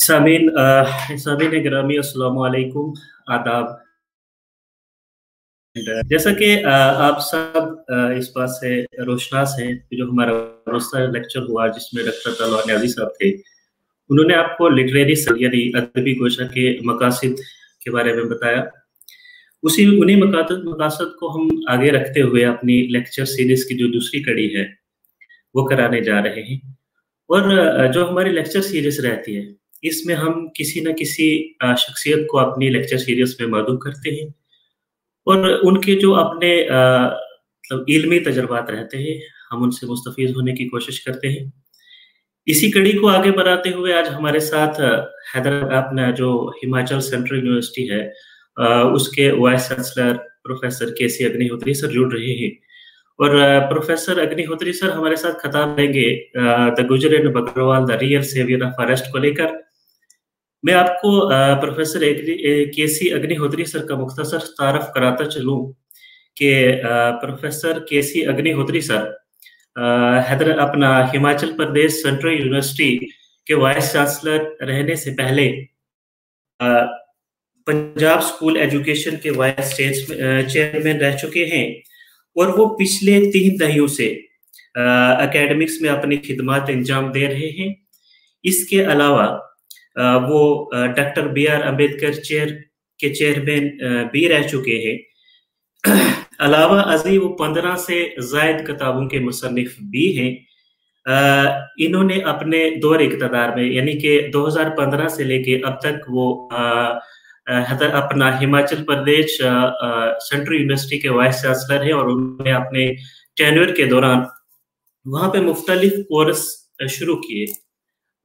सामीन सामीन गिरामी अस्सलाम वालेकुम, आदाब। जैसा कि आप सब इस बात से रोशनास हैं कि जो हमारा रोज़ा लेक्चर हुआ जिसमें डॉक्टर तलवार न्याज़ी साहब थे, उन्होंने आपको लिटरेरी यानी अदबी गोशा के मकासद के बारे में बताया। उन्हीं मकासद को हम आगे रखते हुए अपनी लेक्चर सीरीज़ की जो दूसरी कड़ी है, वो कराने जा रहे हैं। और जो हमारी लेक्चर सीरीज़ रहती है, इसमें हम किसी न किसी शख्सियत को अपनी लेक्चर सीरीज़ में मदऊ करते हैं और उनके जो अपने मतलब इल्मी तजुर्बात रहते हैं, हम उनसे मुस्तफ़ीज़ होने की कोशिश करते हैं। इसी कड़ी को आगे बढ़ाते हुए आज हमारे साथ अपना जो हिमाचल सेंट्रल यूनिवर्सिटी है उसके वाइस चांसलर प्रोफ़ेसर केसी अग्निहोत्री सर जुड़ रहे हैं। और प्रोफ़ेसर अग्निहोत्री सर हमारे साथ खिताब देंगे the Gujjar and Bakarwal the real saviour of forest को लेकर। मैं आपको प्रोफ़ेसर केसी अग्निहोत्री सर का मुख्तसर तारफ़ कराता चलूँ कि प्रोफ़ेसर केसी अग्निहोत्री सर अपना हिमाचल प्रदेश सेंट्रल यूनिवर्सिटी के वाइस चांसलर रहने से पहले पंजाब स्कूल एजुकेशन के वाइस चेयरमैन रह चुके हैं और वो पिछले 3 दहाइयों से एकेडमिक्स में अपनी खिदमत अंजाम दे रहे हैं। इसके अलावा वो डॉक्टर बी.आर. अम्बेडकर चेयर के चेयरमैन भी रह चुके हैं। अलावा अज़ी वो 15 से ज़ायद किताबों के मुसन्निफ़ भी हैं। इन्होंने अपने दौर इक़्तिदार में यानी कि 2015 से लेके अब तक वो अपना हिमाचल प्रदेश सेंट्रल यूनिवर्सिटी के वाइस चांसलर हैं और उन्होंने अपने टेन्योर के दौरान वहाँ पे मुख्तलिफ कोर्स शुरू किए,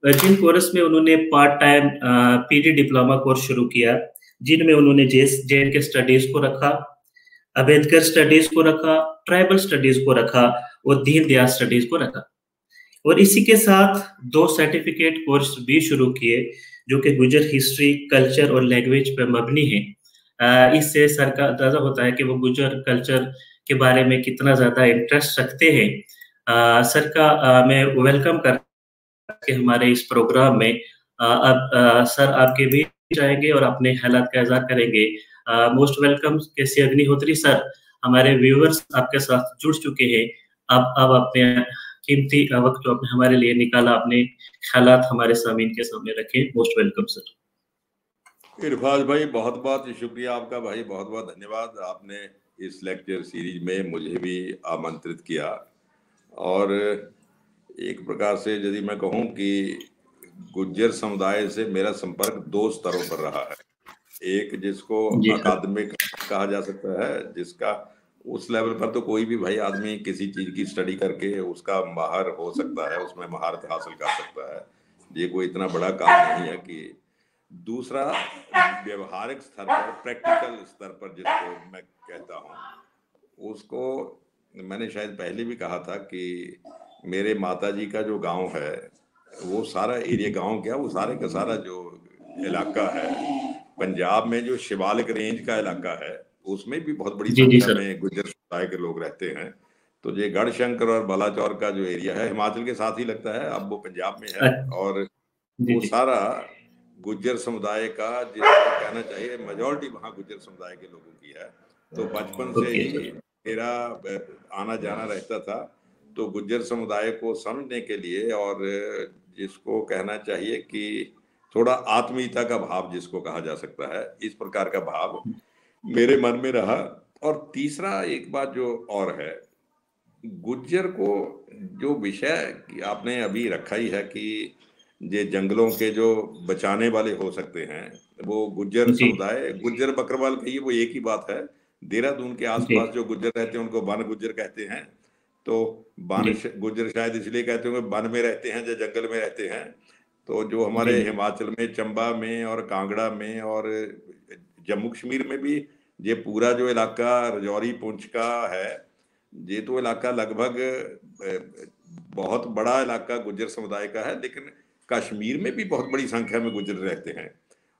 जिन कोर्स में उन्होंने part time PG diploma course शुरू किया, जिनमें उन्होंने जे.एंड.के स्टडीज़ को रखा, अम्बेडकर स्टडीज़ को रखा, ट्राइबल स्टडीज़ को रखा और दीन दयाल स्टडीज़ को रखा। और इसी के साथ 2 सर्टिफिकेट कोर्स भी शुरू किए जो कि गुजर हिस्ट्री, कल्चर और लैंग्वेज पर मबनी है। इससे सर का अंदाज़ा होता है कि वो गुजर कल्चर के बारे में कितना ज़्यादा इंटरेस्ट रखते हैं। सर का मैं वेलकम कर के हमारे इस प्रोग्राम में अब सर आपके बीच आएंगे और अपने हालात का इज़हार करेंगे। मोस्ट वेलकम केसी अग्निहोत्री सर, हमारे व्यूअर्स आपके साथ जुड़ चुके हैं। अब अपने कीमती वक़्त जो आपने हमारे लिए निकाला, अपने ख़यालात हमारे सामीन के सामने रखे। Most welcome sir. इरफाज भाई, बहुत-बहुत शुक्रिया आपका भाई, बहुत-बहुत धन्यवाद। आपने इस लेक्चर सीरीज में मुझे भी आमंत्रित किया और एक प्रकार से यदि मैं कहूँ कि गुज्जर समुदाय से मेरा संपर्क 2 स्तरों पर रहा है। एक जिसको अकादमिक कहा जा सकता है, जिसका उस लेवल पर तो कोई भी भाई आदमी किसी चीज की स्टडी करके उसका माहर हो सकता है, उसमें महारत हासिल कर सकता है। ये कोई इतना बड़ा काम नहीं है कि दूसरा व्यवहारिक स्तर पर, प्रैक्टिकल स्तर पर जिसको मैं कहता हूँ, उसको मैंने शायद पहले भी कहा था कि मेरे माताजी का जो गांव है वो सारा एरिया, गांव क्या वो सारे का सारा जो इलाका है पंजाब में, जो शिवालिक रेंज का इलाका है, उसमें भी बहुत बड़ी संख्या में गुज्जर समुदाय के लोग रहते हैं। तो ये गढ़शंकर और बलाचौर का जो एरिया है हिमाचल के साथ ही लगता है, अब वो पंजाब में है और वो सारा गुज्जर समुदाय का, जिसको कहना चाहिए मेजॉरिटी वहाँ गुज्जर समुदाय के लोगों की है। तो बचपन से ही मेरा आना जाना रहता था। तो गुज्जर समुदाय को समझने के लिए और जिसको कहना चाहिए कि थोड़ा आत्मीयता का भाव जिसको कहा जा सकता है, इस प्रकार का भाव मेरे मन में रहा। और तीसरा एक बात जो और है, गुज्जर को जो विषय आपने अभी रखा ही है कि ये जंगलों के जो बचाने वाले हो सकते हैं, वो गुज्जर समुदाय, गुज्जर बकरवाल कहिए वो एक ही बात है। देहरादून के आसपास जो गुज्जर रहते हैं उनको वन गुज्जर कहते हैं। तो वन गुज्जर शायद इसलिए कहते हैं वन में रहते हैं, जो जंगल में रहते हैं। तो जो हमारे हिमाचल में चंबा में और कांगड़ा में और जम्मू कश्मीर में भी ये पूरा जो इलाका राजौरी पुंछ का है, ये तो इलाका लगभग बहुत बड़ा इलाका गुज्जर समुदाय का है, लेकिन कश्मीर में भी बहुत बड़ी संख्या में गुज्जर रहते हैं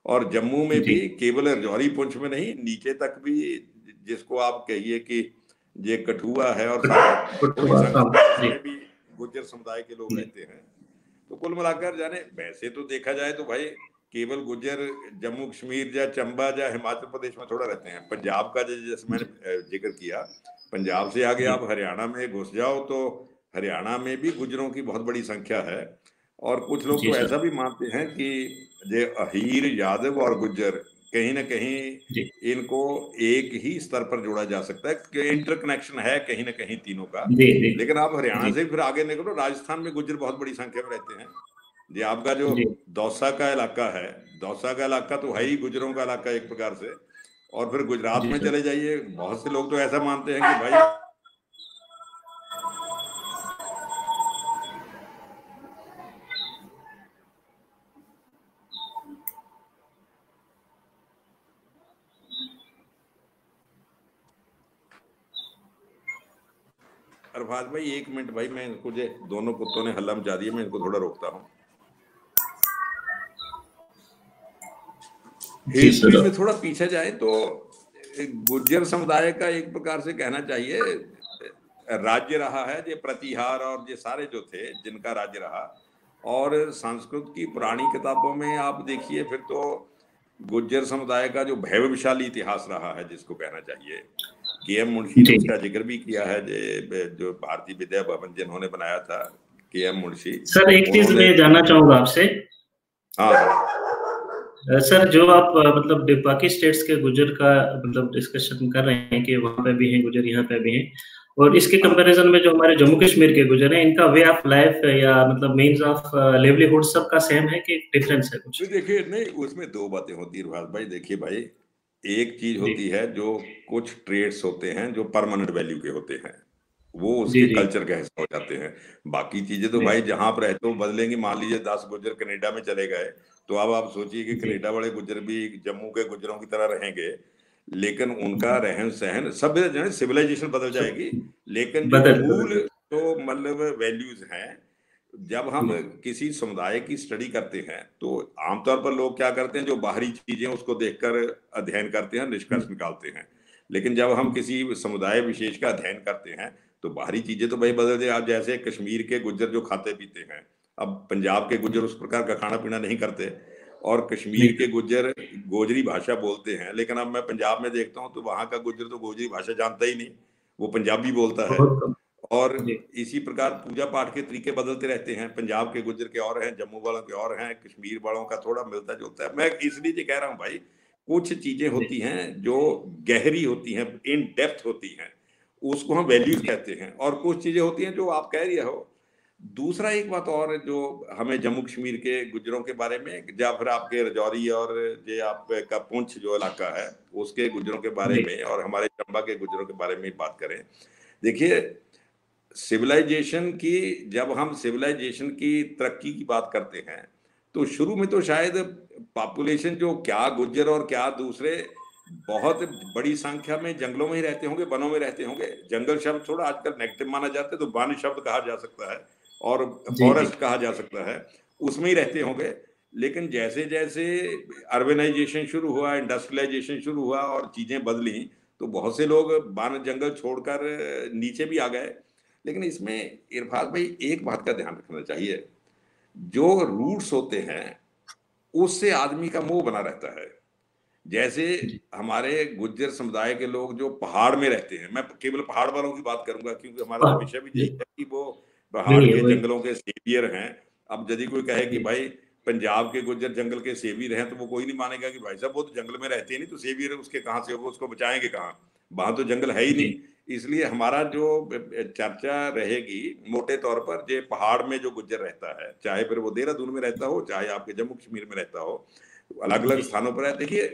और जम्मू में भी केवल राजौरी पुंछ में नहीं, नीचे तक भी, जिसको आप कहिए कि ये कठुआ है और बड़ी संख्या में भी गुज्जर समुदाय के लोग रहते हैं। तो कुल मिलाकर जाने वैसे तो देखा जाए तो भाई केवल गुज्जर जम्मू कश्मीर या चंबा या हिमाचल प्रदेश में थोड़ा रहते हैं। पंजाब का जैसे मैंने जिक्र किया, पंजाब से आगे आप हरियाणा में घुस जाओ तो हरियाणा में भी गुज्जरों की बहुत बड़ी संख्या है। और कुछ लोग जी तो सर। ऐसा भी मानते हैं कि ये अहीर, यादव और गुज्जर कहीं ना कहीं जी इनको एक ही स्तर पर जोड़ा जा सकता है कि इंटरकनेक्शन है कहीं ना कहीं तीनों का। जी जी लेकिन आप हरियाणा जी से फिर आगे निकलो, राजस्थान में गुज्जर बहुत बड़ी संख्या में रहते हैं। ये आपका जो जी। दौसा का इलाका है, दौसा का इलाका तो है ही गुजरों का इलाका एक प्रकार से। और फिर गुजरात जी में सर। चले जाइए, बहुत से लोग तो ऐसा मानते हैं कि भाई अरफाज भाई 1 मिनट भाई, मैं इनको जो दोनों कुत्तों ने हल्ला मचा दिया, मैं इनको थोड़ा रोकता हूँ। जी हिस्ट्री सर। में थोड़ा पीछे जाए तो गुर्जर समुदाय का एक प्रकार से कहना चाहिए राज्य रहा है, ये प्रतिहार और ये सारे जो थे जिनका राज्य रहा। और संस्कृत की पुरानी किताबों में आप देखिए फिर तो गुर्जर समुदाय का जो भैरवशाली इतिहास रहा है जिसको कहना चाहिए। के.एम. मुंशी ने जी उसका जिक्र भी किया है, जो भारतीय विद्या भवन जिन्होंने बनाया था, के.एम. मुंशी, सर, एक चीज उन्होंने। मैं जानना चाहूंगा आपसे। हाँ सर, जो आप मतलब बाकी स्टेट्स के गुजर का मतलब डिस्कशन कर रहे हैं कि वहाँ पे भी हैं गुजर, यहाँ पे भी हैं, और इसके हाँ कंपैरिजन में जो हमारे जम्मू कश्मीर के गुजर हैं, इनका वे ऑफ लाइफ या मतलब मीन्स ऑफ लिवलीहुड सबका सेम है कि डिफरेंस है कुछ? तो देखिए, नहीं उसमें दो बातें होती है भास भाई। देखिए भाई, एक चीज जी होती है जो कुछ ट्रेड्स होते हैं जो परमानेंट वैल्यू के होते हैं, वो जी उसके जी कल्चर का हिस्सा हो जाते हैं। बाकी चीजें तो जी भाई जहां आप रहते हो बदलेंगी। मान लीजिए 10 गुज्जर कनाडा में चले गए, तो अब आप सोचिए कि जी कनाडा वाले गुज्जर भी जम्मू के गुज्जरों की तरह रहेंगे, लेकिन उनका रहन सहन सब जो है सिविलाइजेशन बदल सब जाएगी। लेकिन जो बदल मूल बदल। तो मतलब वैल्यूज हैं, जब हम जी किसी समुदाय की स्टडी करते हैं तो आमतौर पर लोग क्या करते हैं, जो बाहरी चीजें उसको देखकर अध्ययन करते हैं, निष्कर्ष निकालते हैं। लेकिन जब हम किसी समुदाय विशेष का अध्ययन करते हैं तो बाहरी चीजें तो भाई बदल जाए। आप जैसे कश्मीर के गुज्जर जो खाते पीते हैं, अब पंजाब के गुज्जर उस प्रकार का खाना पीना नहीं करते। और कश्मीर नहीं के कर गुज्जर गोजरी भाषा बोलते हैं, लेकिन अब मैं पंजाब में देखता हूँ तो वहां का गुज्जर तो गोजरी भाषा जानता ही नहीं, वो पंजाबी बोलता है। बहुत कम। और जी इसी प्रकार पूजा पाठ के तरीके बदलते रहते हैं। पंजाब के गुज्जर के और हैं, जम्मू वालों के और हैं, कश्मीर वालों का थोड़ा मिलता जुलता है। मैं इसलिए ये कह रहा हूँ भाई, कुछ चीजें जी होती हैं जो गहरी होती हैं, इन डेप्थ होती हैं, उसको हम वैल्यूज जी कहते हैं। और कुछ चीजें होती हैं जो आप कह रही हो। दूसरा एक बात और जो हमें जम्मू कश्मीर के गुज्जरों के बारे में, या फिर आपके रजौरी और जो आपका पुंछ जो इलाका है उसके गुज्जरों के बारे जी में, और हमारे चंबा के गुज्जरों के बारे में बात करें। देखिए, सिविलाइजेशन की जब हम सिविलाइजेशन की तरक्की की बात करते हैं तो शुरू में तो शायद पॉपुलेशन जो क्या गुज्जर और क्या दूसरे बहुत बड़ी संख्या में जंगलों में ही रहते होंगे, वनों में रहते होंगे। जंगल शब्द थोड़ा आजकल नेगेटिव माना जाता है, तो वन शब्द कहा जा सकता है और जी जी फॉरेस्ट कहा जा सकता है, उसमें ही रहते होंगे। लेकिन जैसे जैसे अर्बनाइजेशन शुरू हुआ, इंडस्ट्रियलाइजेशन शुरू हुआ और चीजें बदली, तो बहुत से लोग वन जंगल छोड़कर नीचे भी आ गए। लेकिन इसमें इरफान भाई एक बात का ध्यान रखना चाहिए, जो रूट्स होते हैं उससे आदमी का मोह बना रहता है। जैसे जी हमारे गुज्जर समुदाय के लोग जो पहाड़ में रहते हैं, मैं केवल पहाड़ वालों की बात करूंगा क्योंकि हमारा तो विषय भी जी यही है कि वो पहाड़ वही है के वही। जंगलों के सेवियर हैं। अब यदि कोई कहे कि जी भाई पंजाब के गुज्जर जंगल के सेवियर हैं, तो वो कोई नहीं मानेगा कि भाई साहब वो तो जंगल में रहते ही नहीं, तो सेवियर उसके कहाँ से होगा, उसको बचाएंगे कहाँ, वहां तो जंगल है ही जी नहीं। इसलिए हमारा जो चर्चा रहेगी मोटे तौर पर, जे पहाड़ में जो गुज्जर रहता है, चाहे फिर वो देहरादून में रहता हो, चाहे आपके जम्मू कश्मीर में रहता हो, अलग अलग जी स्थानों पर है। देखिए,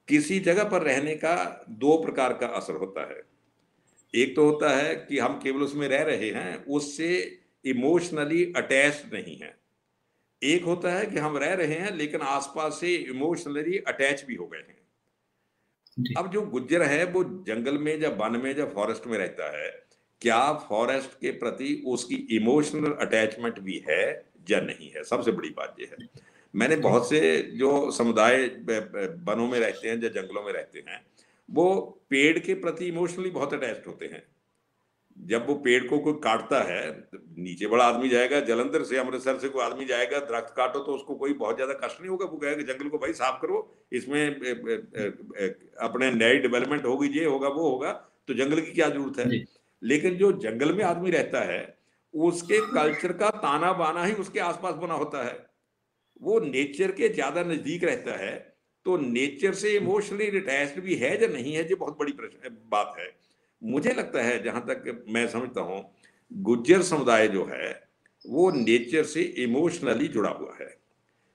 किसी जगह पर रहने का दो प्रकार का असर होता है। एक तो होता है कि हम केवल उसमें रह रहे हैं, उससे इमोशनली अटैच्ड नहीं है। एक होता है कि हम रह रहे हैं लेकिन आसपास से इमोशनली अटैच भी हो गए हैं। जी अब जो गुज्जर है वो जंगल में या वन में या फॉरेस्ट में रहता है, क्या फॉरेस्ट के प्रति उसकी इमोशनल अटैचमेंट भी है या नहीं है, सबसे बड़ी बात यह है। मैंने जी बहुत से जो समुदाय वनों में रहते हैं या जंगलों में रहते हैं, वो पेड़ के प्रति इमोशनली बहुत अटैच्ड होते हैं। जब वो पेड़ को कोई काटता है, नीचे बड़ा आदमी जाएगा, जलंधर से अमृतसर से कोई आदमी जाएगा, दरख्त काटो तो उसको कोई बहुत ज्यादा कष्ट नहीं होगा। वो कहेगा जंगल को भाई साफ करो, इसमें अपने नई डेवलपमेंट होगी, ये होगा वो होगा, तो जंगल की क्या जरूरत है। लेकिन जो जंगल में आदमी रहता है उसके कल्चर का ताना बाना ही उसके आसपास बना होता है, वो नेचर के ज्यादा नजदीक रहता है, तो नेचर से इमोशनली अटैच्ड भी है या नहीं है, ये बहुत बड़ी बात है। मुझे लगता है, जहां तक मैं समझता हूं, गुज्जर समुदाय जो है वो नेचर से इमोशनली जुड़ा हुआ है।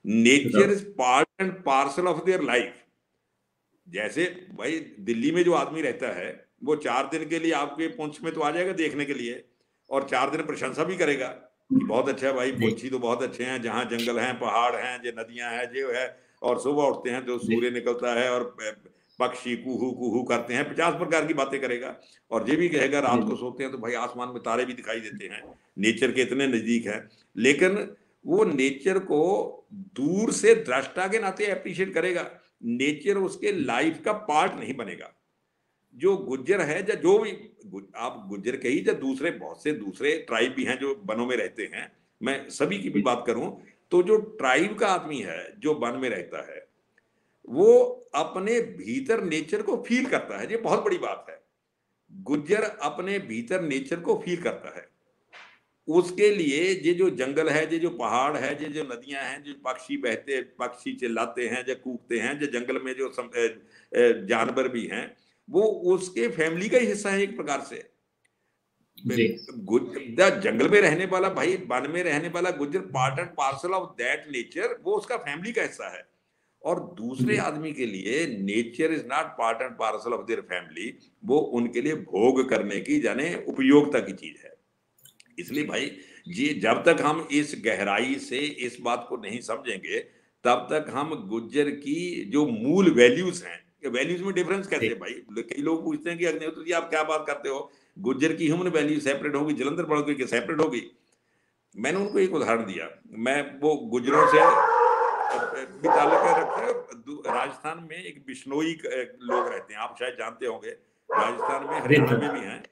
Nature is part and parcel of their life. जैसे भाई दिल्ली में जो आदमी रहता है वो 4 दिन के लिए आपके पुंछ में तो आ जाएगा देखने के लिए, और 4 दिन प्रशंसा भी करेगा कि बहुत अच्छा है भाई, पुंछी तो बहुत अच्छे हैं, जहाँ जंगल हैं, पहाड़ हैं, ये नदियां हैं, जो है। और सुबह उठते हैं तो सूर्य निकलता है और पक्षी कुहू कुहू करते हैं, 50 प्रकार की बातें करेगा। और ये भी कहेगा रात को सोते हैं तो भाई आसमान में तारे भी दिखाई देते हैं, नेचर के इतने नजदीक है। लेकिन वो नेचर को दूर से दृष्टा के नाते अप्रिशिएट करेगा, नेचर उसके लाइफ का पार्ट नहीं बनेगा। जो गुज्जर है या जो भी आप गुज्जर कही या दूसरे बहुत से दूसरे ट्राइब भी हैं जो वनों में रहते हैं, मैं सभी की भी बात करूं तो जो ट्राइब का आदमी है जो वन में रहता है वो अपने भीतर नेचर को फील करता है, ये बहुत बड़ी बात है। गुज्जर अपने भीतर नेचर को फील करता है, उसके लिए ये जो जंगल है, ये जो पहाड़ है, ये जो नदियां हैं, जो पक्षी बहते, पक्षी चिल्लाते हैं, जो कूकते हैं, जो जंगल में जो जानवर भी हैं, वो उसके फैमिली का ही हिस्सा है एक प्रकार से। जंगल में रहने वाला भाई, वन में रहने वाला Gujjar part and parcel of that nature, वो उसका फैमिली का हिस्सा है। और दूसरे आदमी के लिए nature is not part and parcel of their family, वो उनके लिए भोग करने की जाने उपयोगिता की चीज है। इसलिए भाई जी, जब तक हम इस गहराई से इस बात को नहीं समझेंगे तब तक हम गुज्जर की जो मूल वैल्यूज हैं, वैल्यूज में डिफरेंस कैसे है भाई। कई लोग पूछते हैं कि अग्निहोत्री जी आप क्या बात करते हो, गुज्जर की ह्यूमन वैल्यू सेपरेट होगी, जलंधर पढ़ोगे कि सेपरेट होगी। मैंने उनको एक उदाहरण दिया, मैं वो गुज्जरों से भी ताल्लुक रखते। राजस्थान में एक बिश्नोई लोग रहते हैं, आप शायद जानते होंगे, राजस्थान में हरियाणा में भी हैं।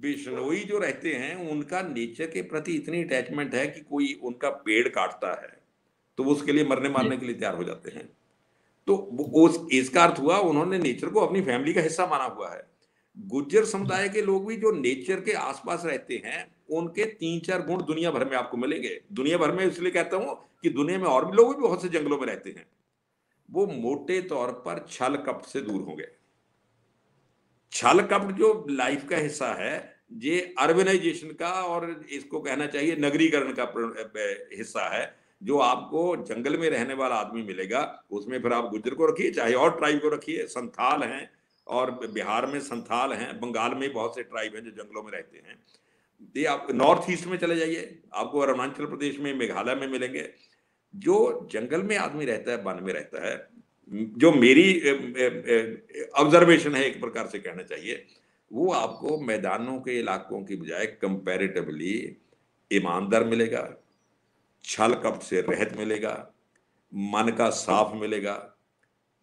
बिश्नोई जो रहते हैं उनका नेचर के प्रति इतनी अटैचमेंट है कि कोई उनका पेड़ काटता है तो वो उसके लिए मरने मारने के लिए तैयार हो जाते हैं। तो उस इसका अर्थ हुआ उन्होंने नेचर को अपनी फैमिली का हिस्सा माना हुआ है। गुज्जर समुदाय के लोग भी जो नेचर के आसपास रहते हैं उनके 3-4 गुण दुनिया भर में आपको मिलेंगे। दुनिया भर में इसलिए कहता हूं कि दुनिया में और भी लोग भी बहुत से जंगलों में रहते हैं, वो मोटे तौर पर छल कपट से दूर होंगे। छल कपट जो लाइफ का हिस्सा है, ये अर्बनाइजेशन का और इसको कहना चाहिए नगरीकरण का हिस्सा है। जो आपको जंगल में रहने वाला आदमी मिलेगा उसमें फिर आप गुज्जर को रखिए चाहे और ट्राइब को रखिए, संथाल हैं और बिहार में संथाल हैं, बंगाल में बहुत से ट्राइब हैं जो जंगलों में रहते हैं। ये आप नॉर्थ ईस्ट में चले जाइए, आपको अरुणाचल प्रदेश में, मेघालय में मिलेंगे। जो जंगल में आदमी रहता है, वन में रहता है, जो मेरी ऑब्जर्वेशन है एक प्रकार से कहना चाहिए, वो आपको मैदानों के इलाकों की बजाय कंपैरेटिवली ईमानदार मिलेगा, छल कपट से रहित मिलेगा, मन का साफ मिलेगा,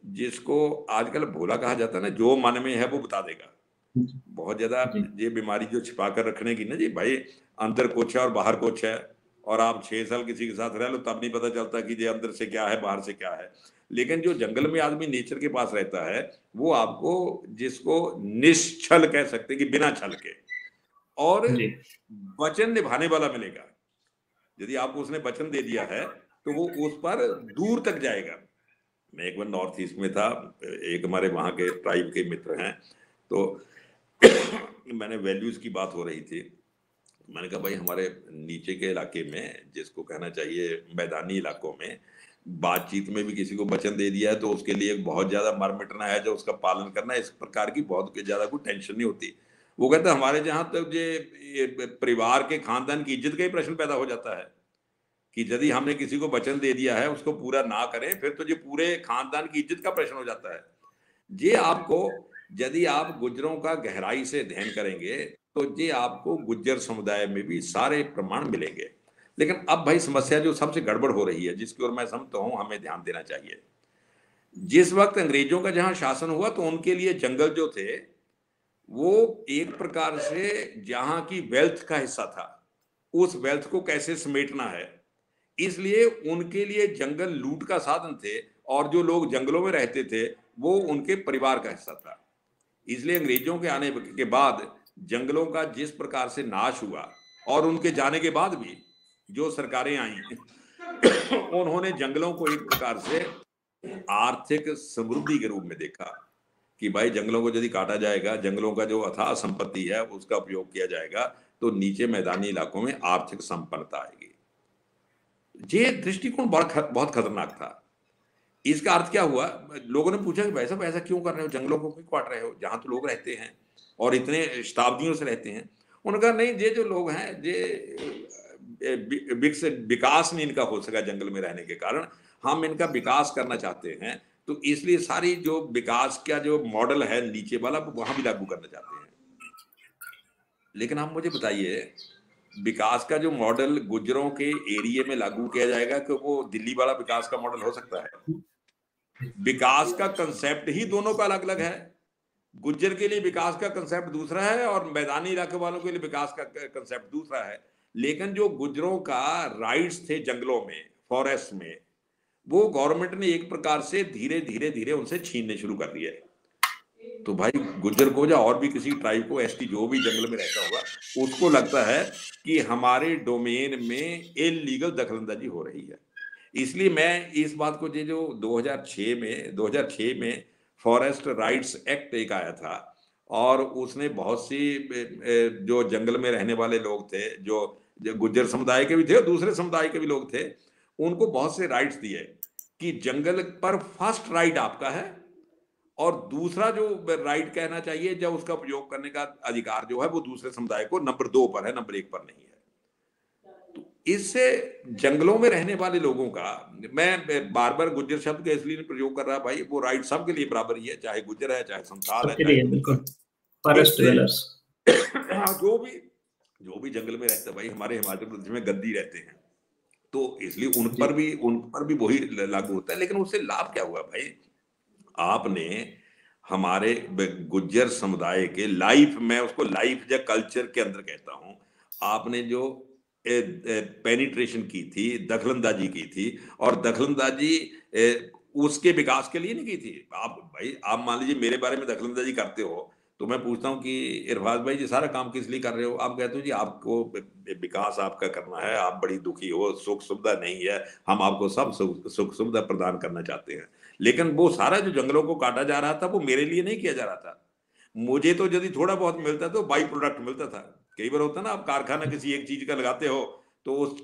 जिसको आजकल भोला कहा जाता है ना, जो मन में है वो बता देगा। बहुत ज्यादा ये बीमारी जो छिपा कर रखने की ना जी, भाई अंदर कुछ है और बाहर कुछ है, और आप 6 साल किसी के साथ रह लो तब नहीं पता चलता कि ये अंदर से क्या है बाहर से क्या है। लेकिन जो जंगल में आदमी नेचर के पास रहता है वो आपको, जिसको निश्छल कह सकते हैं कि बिना छल के, और वचन निभाने वाला मिलेगा। यदि आपको उसने वचन दे दिया है तो वो उस पर दूर तक जाएगा। मैं एक बार नॉर्थ ईस्ट में था, एक हमारे वहां के ट्राइब के मित्र हैं, तो मैंने वैल्यूज की बात हो रही थी, मैंने कहा भाई हमारे नीचे के इलाके में, जिसको कहना चाहिए मैदानी इलाकों में, बातचीत में भी किसी को वचन दे दिया है तो उसके लिए बहुत ज्यादा मर मिटना है, जो उसका पालन करना है, इस प्रकार की बहुत ज्यादा कोई टेंशन नहीं होती। वो कहता है हमारे जहां तक ये परिवार के खानदान की इज्जत का ही प्रश्न पैदा हो जाता है कि यदि हमने किसी को वचन दे दिया है उसको पूरा ना करें फिर तो ये पूरे खानदान की इज्जत का प्रश्न हो जाता है। ये आपको, यदि आप गुज्जरों का गहराई से अध्ययन करेंगे तो ये आपको गुज्जर समुदाय में भी सारे प्रमाण मिलेंगे। लेकिन अब भाई समस्या जो सबसे गड़बड़ हो रही है, जिसकी ओर मैं समझता हूं हमें ध्यान देना चाहिए, जिस वक्त अंग्रेजों का जहां शासन हुआ तो उनके लिए जंगल जो थे वो एक प्रकार से जहां की वेल्थ का हिस्सा था, उस वेल्थ को कैसे समेटना है, इसलिए उनके लिए जंगल लूट का साधन थे, और जो लोग जंगलों में रहते थे वो उनके परिवार का हिस्सा था। इसलिए अंग्रेजों के आने के बाद जंगलों का जिस प्रकार से नाश हुआ, और उनके जाने के बाद भी जो सरकारें आई उन्होंने जंगलों को एक प्रकार से आर्थिक समृद्धि के रूप में देखा कि भाई जंगलों को यदि काटा जाएगा, जंगलों का जो अथाह संपत्ति है उसका उपयोग किया जाएगा, तो नीचे मैदानी इलाकों में आर्थिक संपन्नता आएगी। ये दृष्टिकोण बहुत खतरनाक था। इसका अर्थ क्या हुआ, लोगों ने पूछा कि भाई साहब ऐसा क्यों कर रहे हो, जंगलों को क्यों काट रहे हो, जहां तो लोग रहते हैं और इतने शताब्दियों से रहते हैं। उन्होंने कहा नहीं, ये जो लोग हैं ये विकास नहीं इनका हो सका जंगल में रहने के कारण, हम इनका विकास करना चाहते हैं, तो इसलिए सारी जो विकास का जो मॉडल है नीचे वाला वहां भी लागू करना चाहते हैं। लेकिन आप मुझे बताइए, विकास का जो मॉडल गुज्जरों के एरिया में लागू किया जाएगा कि वो दिल्ली वाला विकास का मॉडल हो सकता है? विकास का कंसेप्ट ही दोनों का अलग अलग है। गुज्जर के लिए विकास का कंसेप्ट दूसरा है और मैदानी इलाके वालों के लिए विकास का कंसेप्ट दूसरा है। लेकिन जो गुज्जरों का राइट्स थे जंगलों में, फॉरेस्ट में, वो गवर्नमेंट ने एक प्रकार से धीरे धीरे धीरे उनसे छीनने शुरू कर दिया है। तो भाई गुज्जर को या और भी किसी ट्राइब को, एसटी जो भी जंगल में रहता होगा, उसको लगता है कि हमारे डोमेन में इलीगल दखलंदाजी हो रही है। इसलिए मैं इस बात को, जो 2006 में फॉरेस्ट राइट्स एक्ट एक आया था, और उसने बहुत सी जो जंगल में रहने वाले लोग थे, जो गुज्जर समुदाय के भी थे और दूसरे समुदाय के भी लोग थे, उनको बहुत से राइट्स दिए कि जंगल पर फर्स्ट राइट आपका है, और दूसरा जो राइट कहना चाहिए, जब उसका उपयोग करने का अधिकार जो है वो दूसरे समुदाय को नंबर 2 पर है, नंबर 1 पर नहीं है। तो इससे जंगलों में रहने वाले लोगों का, मैं बार बार गुज्जर शब्द का इसलिए प्रयोग कर रहा, भाई वो राइट सबके लिए बराबर ही है, चाहे गुज्जर है, चाहे संथाल है, चाहे बिल्कुल फॉरेस्ट ड्वेलर्स। जो भी जंगल में रहता है, भाई हमारे हिमाचल प्रदेश में गद्दी रहते हैं, तो इसलिए उन पर भी वही लागू होता है। लेकिन उससे लाभ क्या हुआ भाई, आपने हमारे गुज्जर समुदाय के लाइफ, मैं उसको लाइफ या कल्चर के अंदर कहता हूं, आपने जो पेनिट्रेशन की थी, दखलंदाजी की थी, और दखलंदाजी उसके विकास के लिए नहीं की थी। आप मान लीजिए मेरे बारे में दखलंदाजी करते हो, तो मैं पूछता हूँ कि इरफाज भाई जी सारा काम किस लिए कर रहे हो, आप कहते हो जी आपको विकास आपका करना है, आप बड़ी दुखी हो, सुख सुविधा नहीं है, हम आपको सब सुख सुविधा प्रदान करना चाहते हैं। लेकिन वो सारा जो जंगलों को काटा जा रहा था वो मेरे लिए नहीं किया जा रहा था। मुझे तो यदि थोड़ा बहुत मिलता तो बाई प्रोडक्ट मिलता था। कई बार होता है ना, आप कारखाना किसी एक चीज का लगाते हो तो उस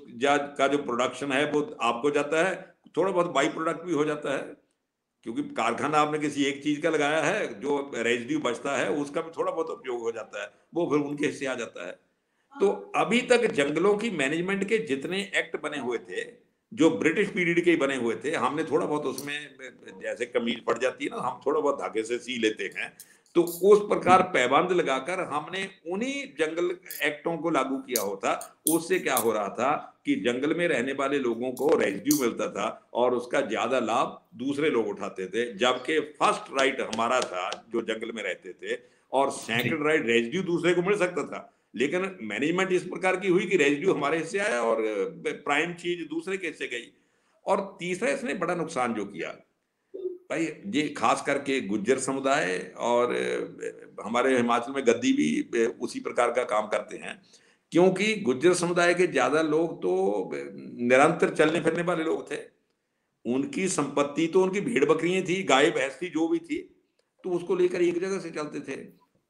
का जो प्रोडक्शन है वो आपको जाता है, थोड़ा बहुत बाई प्रोडक्ट भी हो जाता है, क्योंकि कारखाना आपने किसी एक चीज का लगाया है, जो रेजिड्यू बचता है उसका भी थोड़ा बहुत उपयोग हो जाता है, वो फिर उनके हिस्से आ जाता है। तो अभी तक जंगलों की मैनेजमेंट के जितने एक्ट बने हुए थे, जो ब्रिटिश पीरियड के बने हुए थे, हमने थोड़ा बहुत उसमें जैसे कमीज पड़ जाती है ना, हम थोड़ा बहुत धागे से सी लेते हैं, तो उस प्रकार पैबंद लगाकर हमने उन्हीं जंगल एक्टों को लागू किया होता। उससे क्या हो रहा था कि जंगल में रहने वाले लोगों को रेजिड्यू मिलता था और उसका ज्यादा लाभ दूसरे लोग उठाते थे, जबकि फर्स्ट राइट हमारा था जो जंगल में रहते थे, और सेकंड राइट रेजिड्यू दूसरे को मिल सकता था। लेकिन मैनेजमेंट इस प्रकार की हुई कि रेजिड्यू हमारे हिस्से आया और प्राइम चीज दूसरे के हिस्से गई। और तीसरा इसने बड़ा नुकसान जो किया भाई, ये खास करके गुज्जर समुदाय और हमारे हिमाचल में गद्दी भी उसी प्रकार का काम करते हैं, क्योंकि गुज्जर समुदाय के ज्यादा लोग तो निरंतर चलने फिरने वाले लोग थे। उनकी संपत्ति तो उनकी भेड़ बकरियां थी, गाय भैंस थी, जो भी थी, तो उसको लेकर एक जगह से चलते थे।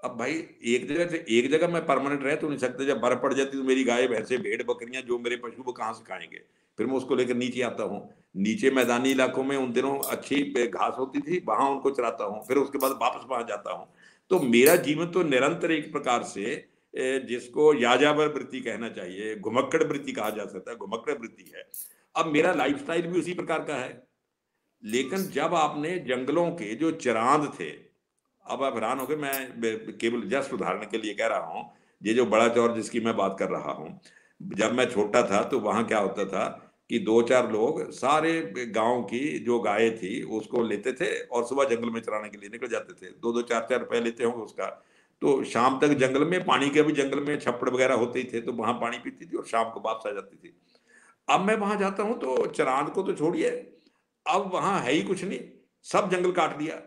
अब भाई एक जगह से एक जगह मैं परमानेंट रह तो नहीं सकते, जब बर्फ पड़ जाती तो मेरी गाय भैंसे भेड़ बकरियां जो मेरे पशु वो कहाँ से खाएंगे, फिर मैं उसको लेकर नीचे आता हूँ। नीचे मैदानी इलाकों में उन दिनों अच्छी घास होती थी, वहां उनको चराता हूँ, फिर उसके बाद वापस वहां जाता हूँ। तो मेरा जीवन तो निरंतर एक प्रकार से जिसको याजावर वृत्ति कहना चाहिए, घुमक्कड़ वृत्ति कहा जा सकता है, घुमक्कड़ वृत्ति है। अब मेरा लाइफस्टाइल भी उसी प्रकार का है। लेकिन जब आपने जंगलों के जो चिरांद थे, अब आप हैरान हो गए, मैं केवल जस्ट उदाहरण के लिए कह रहा हूं, ये जो बड़ा चौर जिसकी मैं बात कर रहा हूं, जब मैं छोटा था तो वहां क्या होता था कि 2-4 लोग सारे गांव की जो गाय थी उसको लेते थे और सुबह जंगल में चराने के लिए निकल जाते थे। 2-2 4-4 रुपए लेते होंगे उसका, तो शाम तक जंगल में, पानी के भी जंगल में छप्पड़ वगैरह होते ही थे, तो वहां पानी पीती थी और शाम को वापस आ जाती थी। अब मैं वहां जाता हूं तो चरांद को तो छोड़िए, अब वहां है ही कुछ नहीं, सब जंगल काट दिया।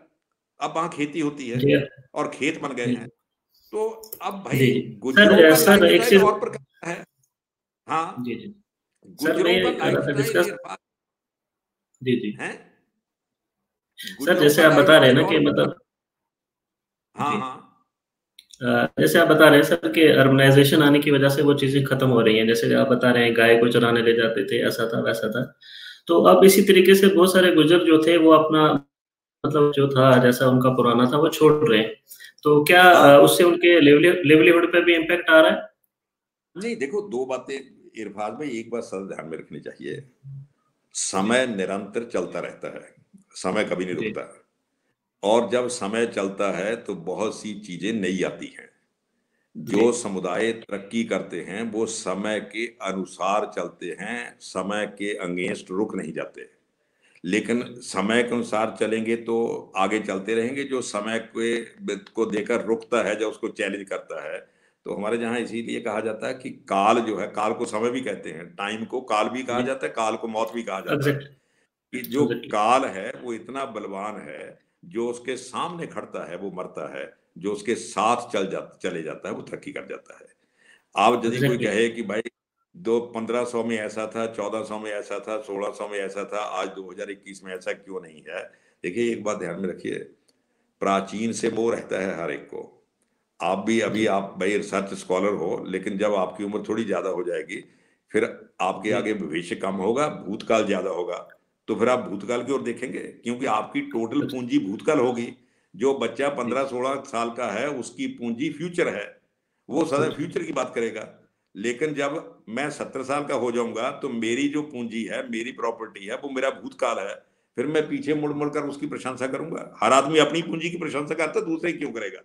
अब वहां खेती होती है जी और खेत बन गए जी हैं। तो अब जी भाई जी। गुज्जरों सर का सर एक लाइफस्टाइल चीज। और प्रकार का है। हाँ, जी जी। सर मैं गुज्जरों का ये कर रहा था लाइफस्टाइल डिस्कस। इरफान जी जी। है, सर गुज्जरों जैसे का आप बता रहे हैं लाइफस्टाइल ना और कि प्रकार। मतलब। हाँ जी। हाँ जैसे आप बता रहे हैं सर कि अर्बनाइजेशन आने की वजह से वो चीजें खत्म हो रही हैं, जैसे आप बता रहे हैं गाय को चराने ले जाते थे, ऐसा था वैसा था। तो अब इसी तरीके से बहुत सारे गुजर जो थे वो अपना मतलब जो था जैसा उनका पुराना था वो छोड़ रहे हैं। तो क्या हाँ। उससे उनके लिवलीहुड पे भी इम्पेक्ट आ रहा है? नहीं देखो, दो बातें इरफान भाई, एक बात सर ध्यान में रखनी चाहिए। जी समय निरंतर चलता रहता है, समय कभी नहीं जी रुकता। और जब समय चलता है तो बहुत सी चीजें नई आती हैं। जी जो समुदाय तरक्की करते हैं वो समय के अनुसार चलते हैं, समय के अगेंस्ट रुक नहीं जाते। लेकिन समय के अनुसार चलेंगे तो आगे चलते रहेंगे। जो समय के को देकर रुकता है, जो उसको चैलेंज करता है, तो हमारे यहाँ इसीलिए कहा जाता है कि काल जो है, काल को समय भी कहते हैं, टाइम को काल भी कहा जी। जाता है, काल को मौत भी कहा जाता है। एग्जैक्ट। कि जो एग्जैक्टली। काल है वो इतना बलवान है, जो उसके सामने खड़ता है वो मरता है, जो उसके साथ चले जाता है वो तरक्की कर जाता है। आप यदि कोई एग्जैक्टली। कहे कि भाई दो 1500 में ऐसा था, 1400 में ऐसा था, 1600 में ऐसा था, आज 2021 में ऐसा क्यों नहीं है? देखिए एक बात ध्यान में रखिए, प्राचीन से मोह रहता है हर एक को। आप भी अभी, जी आप भाई रिसर्च स्कॉलर हो, लेकिन जब आपकी उम्र थोड़ी ज्यादा हो जाएगी, फिर आपके जी आगे भविष्य कम होगा, भूतकाल ज्यादा होगा। तो फिर आप भूतकाल की ओर देखेंगे, क्योंकि आपकी टोटल अच्छा, पूंजी भूतकाल होगी। जो बच्चा जी 15-16 साल का है उसकी पूंजी फ्यूचर है, वो सदा फ्यूचर। फ्यूचर की बात करेगा। लेकिन जब मैं 70 साल का हो जाऊंगा तो मेरी जो पूंजी है, मेरी प्रॉपर्टी है, वो मेरा भूतकाल है। फिर मैं पीछे मुड़ मुड़ कर उसकी प्रशंसा करूंगा। हर आदमी अपनी पूंजी की प्रशंसा करता है, दूसरे की क्यों करेगा?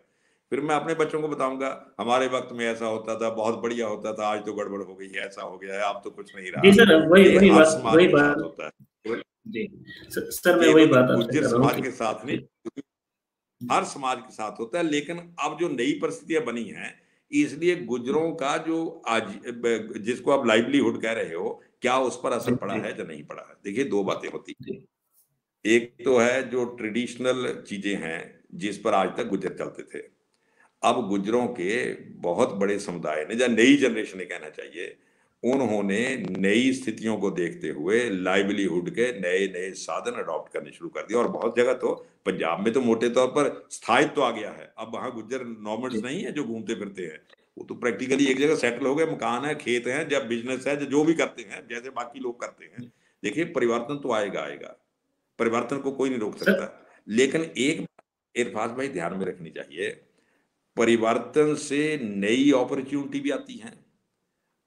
फिर मैं अपने बच्चों को बताऊंगा हमारे वक्त में ऐसा होता था, बहुत बढ़िया होता था, आज तो गड़बड़ हो गई है, ऐसा हो गया है, अब तो कुछ नहीं जी रहा। सर वही ये वही हर बात समाज वही के साथ बात। होता है, केवल जी सर मैं वही केवल बात आपसे गुज्जर कर रहा हूँ समाज कि। के साथ नहीं, जी हर समाज के साथ होता है। लेकिन अब जो नई परिस्थितियां बनी हैं, इसलिए गुज्जरों का जो आज जिसको आप लाइवलीहुड कह रहे हो, क्या उस पर जी असर पड़ा जी है या नहीं पड़ा है? देखिए दो बातें होती जी हैं। एक तो है जो ट्रेडिशनल चीजें हैं, जिस पर आज तक गुज्जर चलते थे। अब गुज्जरों के बहुत बड़े समुदाय ने, या नई जनरेशन ने कहना चाहिए, उन्होंने नई स्थितियों को देखते हुए लाइवलीहुड के नए नए साधन अडॉप्ट करने शुरू कर दिए। और बहुत जगह तो, पंजाब में तो मोटे तौर पर स्थायित्व तो आ गया है। अब वहां गुज्जर नॉर्मल्स जी नहीं है जो घूमते फिरते हैं, वो तो प्रैक्टिकली एक जगह सेटल हो गए, मकान है, खेत है, जब बिजनेस है, जो भी करते हैं जैसे बाकी लोग करते हैं। देखिए परिवर्तन तो आएगा आएगा, परिवर्तन को कोई नहीं रोक सर। सकता। लेकिन एक इरफाज भाई ध्यान में रखनी चाहिए, परिवर्तन से नई अपॉर्चुनिटी भी आती हैं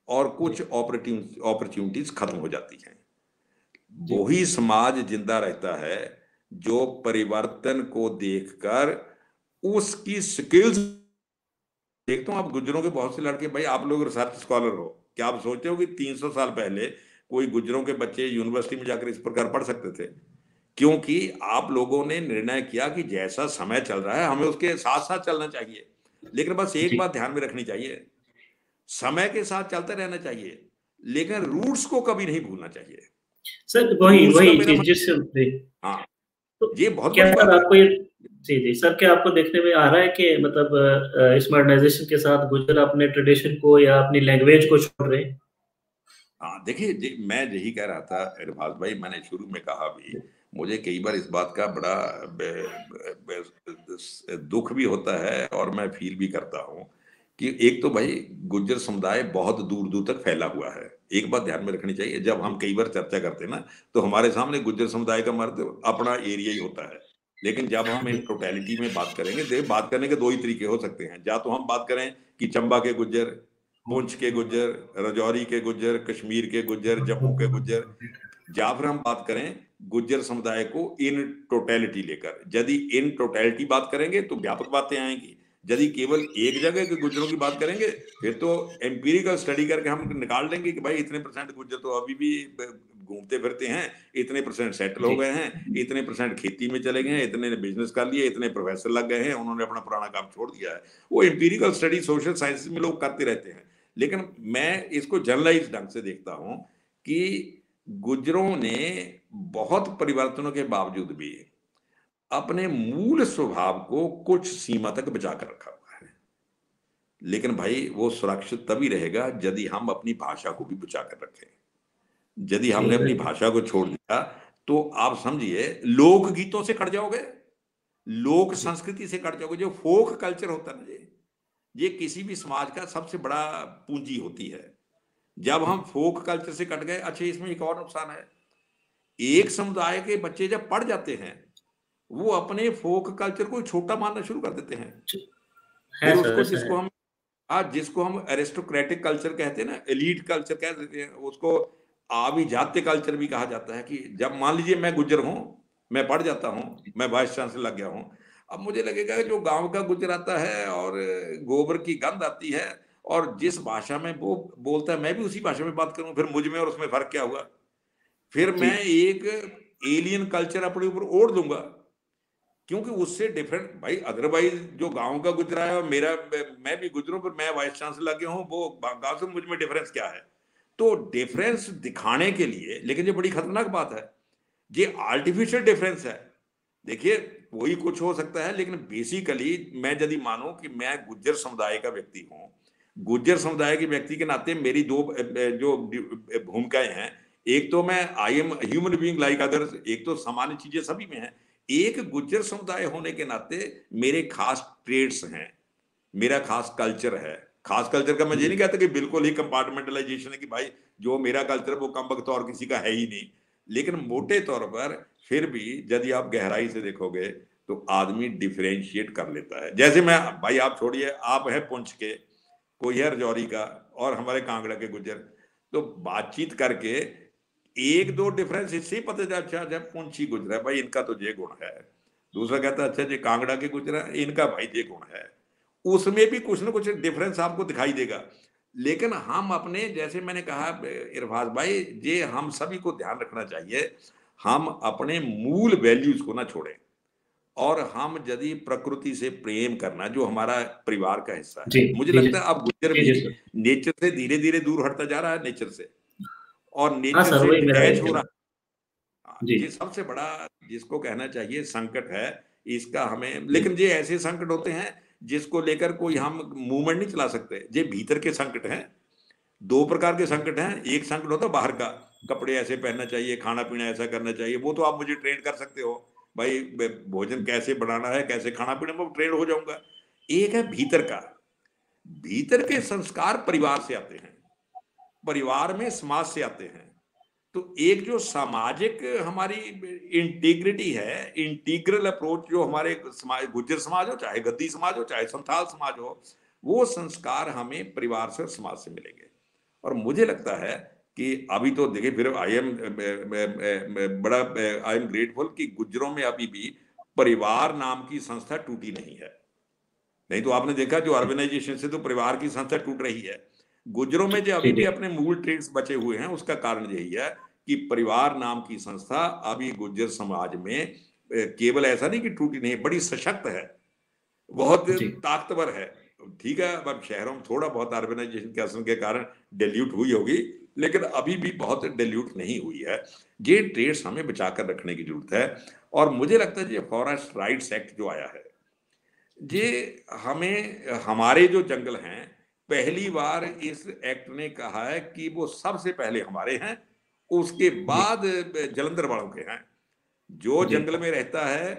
और जी कुछ अपॉर्चुनिटीज खत्म हो जाती हैं। जी वही समाज जिंदा रहता है जो परिवर्तन को देखकर उसकी स्किल्स। देखता हूँ आप गुज्जरों के बहुत से लड़के, भाई आप लोग रिसर्च स्कॉलर हो, क्या आप सोचते हो कि 300 साल पहले कोई गुज्जरों के बच्चे यूनिवर्सिटी में जाकर इस प्रकार पढ़ सकते थे? क्योंकि आप लोगों ने निर्णय किया कि जैसा समय चल रहा है हमें उसके साथ साथ चलना चाहिए। लेकिन बस एक जी बात ध्यान में रखनी चाहिए, समय के साथ चलते रहना चाहिए, लेकिन रूट्स को कभी नहीं भूलना चाहिए। सर वही रूट्स का वही मेरा चीज मतलब, जिससे जी। हाँ, तो ये बहुत क्या बड़ी सर बात है। आपको ये। जी जी सर क्या आपको देखने में आ रहा है कि मतलब इस मॉडर्नाइजेशन के साथ गुजर अपने ट्रेडिशन को या अपनी लैंग्वेज को छोड़ रहे हैं? हाँ देखिए मैं यही कह रहा था इरफाज भाई, मैंने शुरू में कहा भी, मुझे कई बार इस बात का बड़ा दुख भी होता है और मैं फील भी करता हूँ कि एक तो भाई गुज्जर समुदाय बहुत दूर दूर तक फैला हुआ है। एक बात ध्यान में रखनी चाहिए, जब हम जी कई बार चर्चा करते हैं ना, तो हमारे सामने गुज्जर समुदाय का मर्द अपना एरिया ही होता है। लेकिन जब हम इन जी टोटलिटी में बात करेंगे, देख बात करने के दो ही तरीके हो सकते हैं। या तो हम बात करें कि चंबा के गुज्जर, पुंछ के गुज्जर, राजौरी के गुज्जर, कश्मीर के गुज्जर, जम्मू के गुज्जर, या फिर हम बात करें गुज्जर समुदाय को इन टोटलिटी लेकर। यदि इन टोटलिटी बात करेंगे तो व्यापक बातें आएंगी। यदि केवल एक जगह के गुज्जरों की बात करेंगे, फिर तो एम्पीरिकल स्टडी करके हम निकाल लेंगे कि भाई इतने परसेंट गुज्जर तो अभी भी घूमते फिरते हैं, इतने % सेटल हो गए हैं, इतने % खेती में चले गए हैं, इतने ने बिजनेस कर लिए, इतने प्रोफेसर लग गए हैं, उन्होंने अपना पुराना काम छोड़ दिया है। वो एम्पिरिकल स्टडी सोशल साइंसेज में लोग करते रहते हैं। लेकिन मैं इसको जनरलाइज ढंग से देखता हूं कि गुज्जरों ने बहुत परिवर्तनों के बावजूद भी अपने मूल स्वभाव को कुछ सीमा तक बचा कर रखा हुआ है। लेकिन भाई वो सुरक्षित तभी रहेगा यदि हम अपनी भाषा को भी बचा कर रखें। यदि हमने अपनी भाषा को छोड़ दिया तो आप समझिए लोकगीतों से कट जाओगे, लोक संस्कृति से कट जाओगे। जो फोक कल्चर होता है ना, ये किसी भी समाज का सबसे बड़ा पूंजी होती है। जब हम फोक कल्चर से कट गए, अच्छा इसमें एक और नुकसान है, एक समुदाय के बच्चे जब पढ़ जाते हैं वो अपने फोक कल्चर को छोटा मानना शुरू कर देते हैं। फिर उसको जिसको हम एरिस्टोक्रेटिक कल्चर कहते हैं ना, एलीट कल्चर कह देते हैं, उसको आभिजात्य कल्चर भी कहा जाता है। कि जब मान लीजिए मैं गुज्जर हूं, मैं पढ़ जाता हूं, मैं वाइस चांसलर लग गया हूं, अब मुझे लगेगा जो गांव का गुज्जर आता है और गोबर की गंध आती है और जिस भाषा में वो बोलता है मैं भी उसी भाषा में बात करूं, फिर मुझ में और उसमें फर्क क्या हुआ? फिर मैं एक एलियन कल्चर अपने ऊपर ओढ़ लूंगा, क्योंकि उससे डिफरेंट भाई अदरवाइज जो गांव का गुजरा है और मेरा मैं भी गुजरूं पर मैं वाइस चांसलर लगे हूं, वो गांव से मुझ में डिफरेंस क्या है? तो डिफरेंस दिखाने के लिए, लेकिन ये बड़ी खतरनाक बात है, ये आर्टिफिशियल डिफरेंस है। देखिए कोई कुछ हो सकता है, लेकिन बेसिकली मैं यदि मानूं कि मैं गुज्जर समुदाय का व्यक्ति हूं, गुज्जर समुदाय के व्यक्ति के नाते मेरी दो जो भूमिकाएं हैं, एक तो मैं I am human being like others, एक तो सामान्य चीजें सभी में है, एक गुज्जर समुदाय होने के नाते मेरे खास ट्रेड्स हैं, मेरा खास कल्चर है। खास कल्चर का मैं ये नहीं कहता कि बिल्कुल ही कंपार्टमेंटलाइजेशन है कि भाई जो मेरा कल्चर वो कम वक्त और किसी का है ही नहीं, लेकिन मोटे तौर पर फिर भी यदि आप गहराई से देखोगे तो आदमी डिफरेंशिएट कर लेता है। जैसे मैं भाई, आप छोड़िए, आप है पुंछ के, कोई है रजौरी का और हमारे कांगड़ा के गुज्जर, तो बातचीत करके एक दो डिफरेंस इससे ही पता चला, अच्छा जब पुंछी गुजरा भाई इनका तो ये गुण है, दूसरा कहता है अच्छा जी कांगड़ा के गुजरा इनका भाई ये गुण है, उसमें भी कुछ ना कुछ डिफरेंस आपको दिखाई देगा। लेकिन हम अपने, जैसे मैंने कहा इरफाज भाई, ये हम सभी को ध्यान रखना चाहिए, हम अपने मूल वैल्यूज को ना छोड़ें, और हम यदि प्रकृति से प्रेम करना जो हमारा परिवार का हिस्सा है, मुझे लगता है अब गुज्जर भी नेचर से धीरे धीरे दूर हटता जा रहा है, नेचर से, और नेचर से डिटैच हो रहा है। ये सबसे बड़ा जिसको कहना चाहिए संकट है इसका हमें, लेकिन ये ऐसे संकट होते हैं जिसको लेकर कोई हम मूवमेंट नहीं चला सकते। ये भीतर के संकट हैं, दो प्रकार के संकट हैं। एक संकट होता है बाहर का, कपड़े ऐसे पहनना चाहिए, खाना पीना ऐसा करना चाहिए, वो तो आप मुझे ट्रेन कर सकते हो भाई, भोजन कैसे बनाना है, कैसे खाना पीना, मैं ट्रेन हो जाऊंगा। एक है भीतर का, भीतर के संस्कार परिवार से आते हैं, परिवार में समाज से आते हैं। तो एक जो सामाजिक हमारी इंटीग्रिटी है, इंटीग्रल अप्रोच जो हमारे समाज, गुज्जर समाज हो चाहे गद्दी समाज हो चाहे संथाल समाज हो, वो संस्कार हमें परिवार से और समाज से मिलेंगे। और मुझे लगता है कि अभी तो देखिए, फिर आई एम ग्रेटफुल कि गुज्जरों में अभी भी परिवार नाम की संस्था टूटी नहीं है। नहीं तो आपने देखा जो ऑर्गेनाइजेशन से तो परिवार की संस्था टूट रही है, गुज्जरों में जो अभी भी अपने मूल ट्रेड्स बचे हुए हैं, उसका कारण यही है कि परिवार नाम की संस्था अभी गुज्जर समाज में केवल ऐसा नहीं कि टूटी नहीं, बड़ी सशक्त है, बहुत ताकतवर है। ठीक है, अब शहरों में थोड़ा बहुत ऑर्गेनाइजेशन के असर के कारण डिल्यूट हुई होगी, लेकिन अभी भी बहुत डिल्यूट नहीं हुई है। ये ट्रेड्स हमें बचा कर रखने की जरूरत है। और मुझे लगता है ये फॉरेस्ट राइट्स एक्ट जो आया है, ये हमें, हमारे जो जंगल हैं, पहली बार इस एक्ट ने कहा है कि वो सबसे पहले हमारे हैं, उसके बाद जलंधर वालों के हैं। जो जंगल में रहता है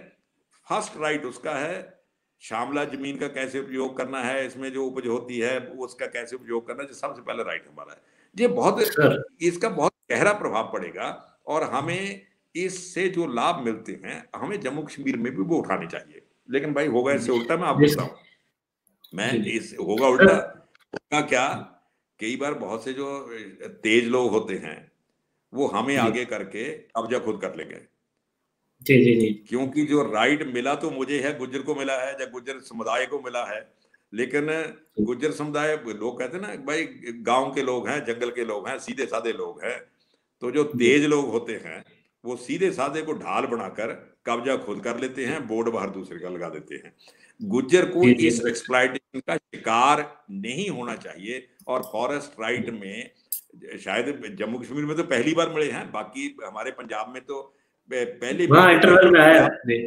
फर्स्ट राइट उसका है, शामला जमीन का कैसे उपयोग करना है, इसमें जो उपज होती है उसका कैसे उपयोग करना है, जो सबसे पहले राइट हमारा है। ये बहुत, इसका बहुत गहरा प्रभाव पड़ेगा और हमें इससे जो लाभ मिलते हैं हमें जम्मू कश्मीर में भी वो उठाने चाहिए। लेकिन भाई होगा इससे उल्टा, मैं आपको बताऊं, मैं इस होगा उल्टा, होगा क्या, कई बार बहुत से जो तेज लोग होते हैं वो हमें आगे करके कब्जा खुद कर लेंगे। जी जी जी, क्योंकि जो राइट मिला तो मुझे है, गुज्जर को मिला है या गुज्जर समुदाय को मिला है, लेकिन गुज्जर समुदाय लोग कहते हैं ना भाई गांव के लोग हैं, जंगल के लोग हैं, सीधे साधे लोग हैं, तो जो तेज लोग होते हैं वो सीधे साधे को ढाल बनाकर कब्जा खुद कर लेते हैं, बोर्ड बाहर दूसरे का लगा देते हैं। गुज्जर को जी जी इस एक्सप्लॉइटेशन का शिकार नहीं होना चाहिए। और फॉरेस्ट राइट में शायद जम्मू कश्मीर में तो पहली बार मिले हैं, बाकी हमारे पंजाब में तो पहले भी वहाँ मिलते थे, इंटरवल पर में आया पंजाब, जी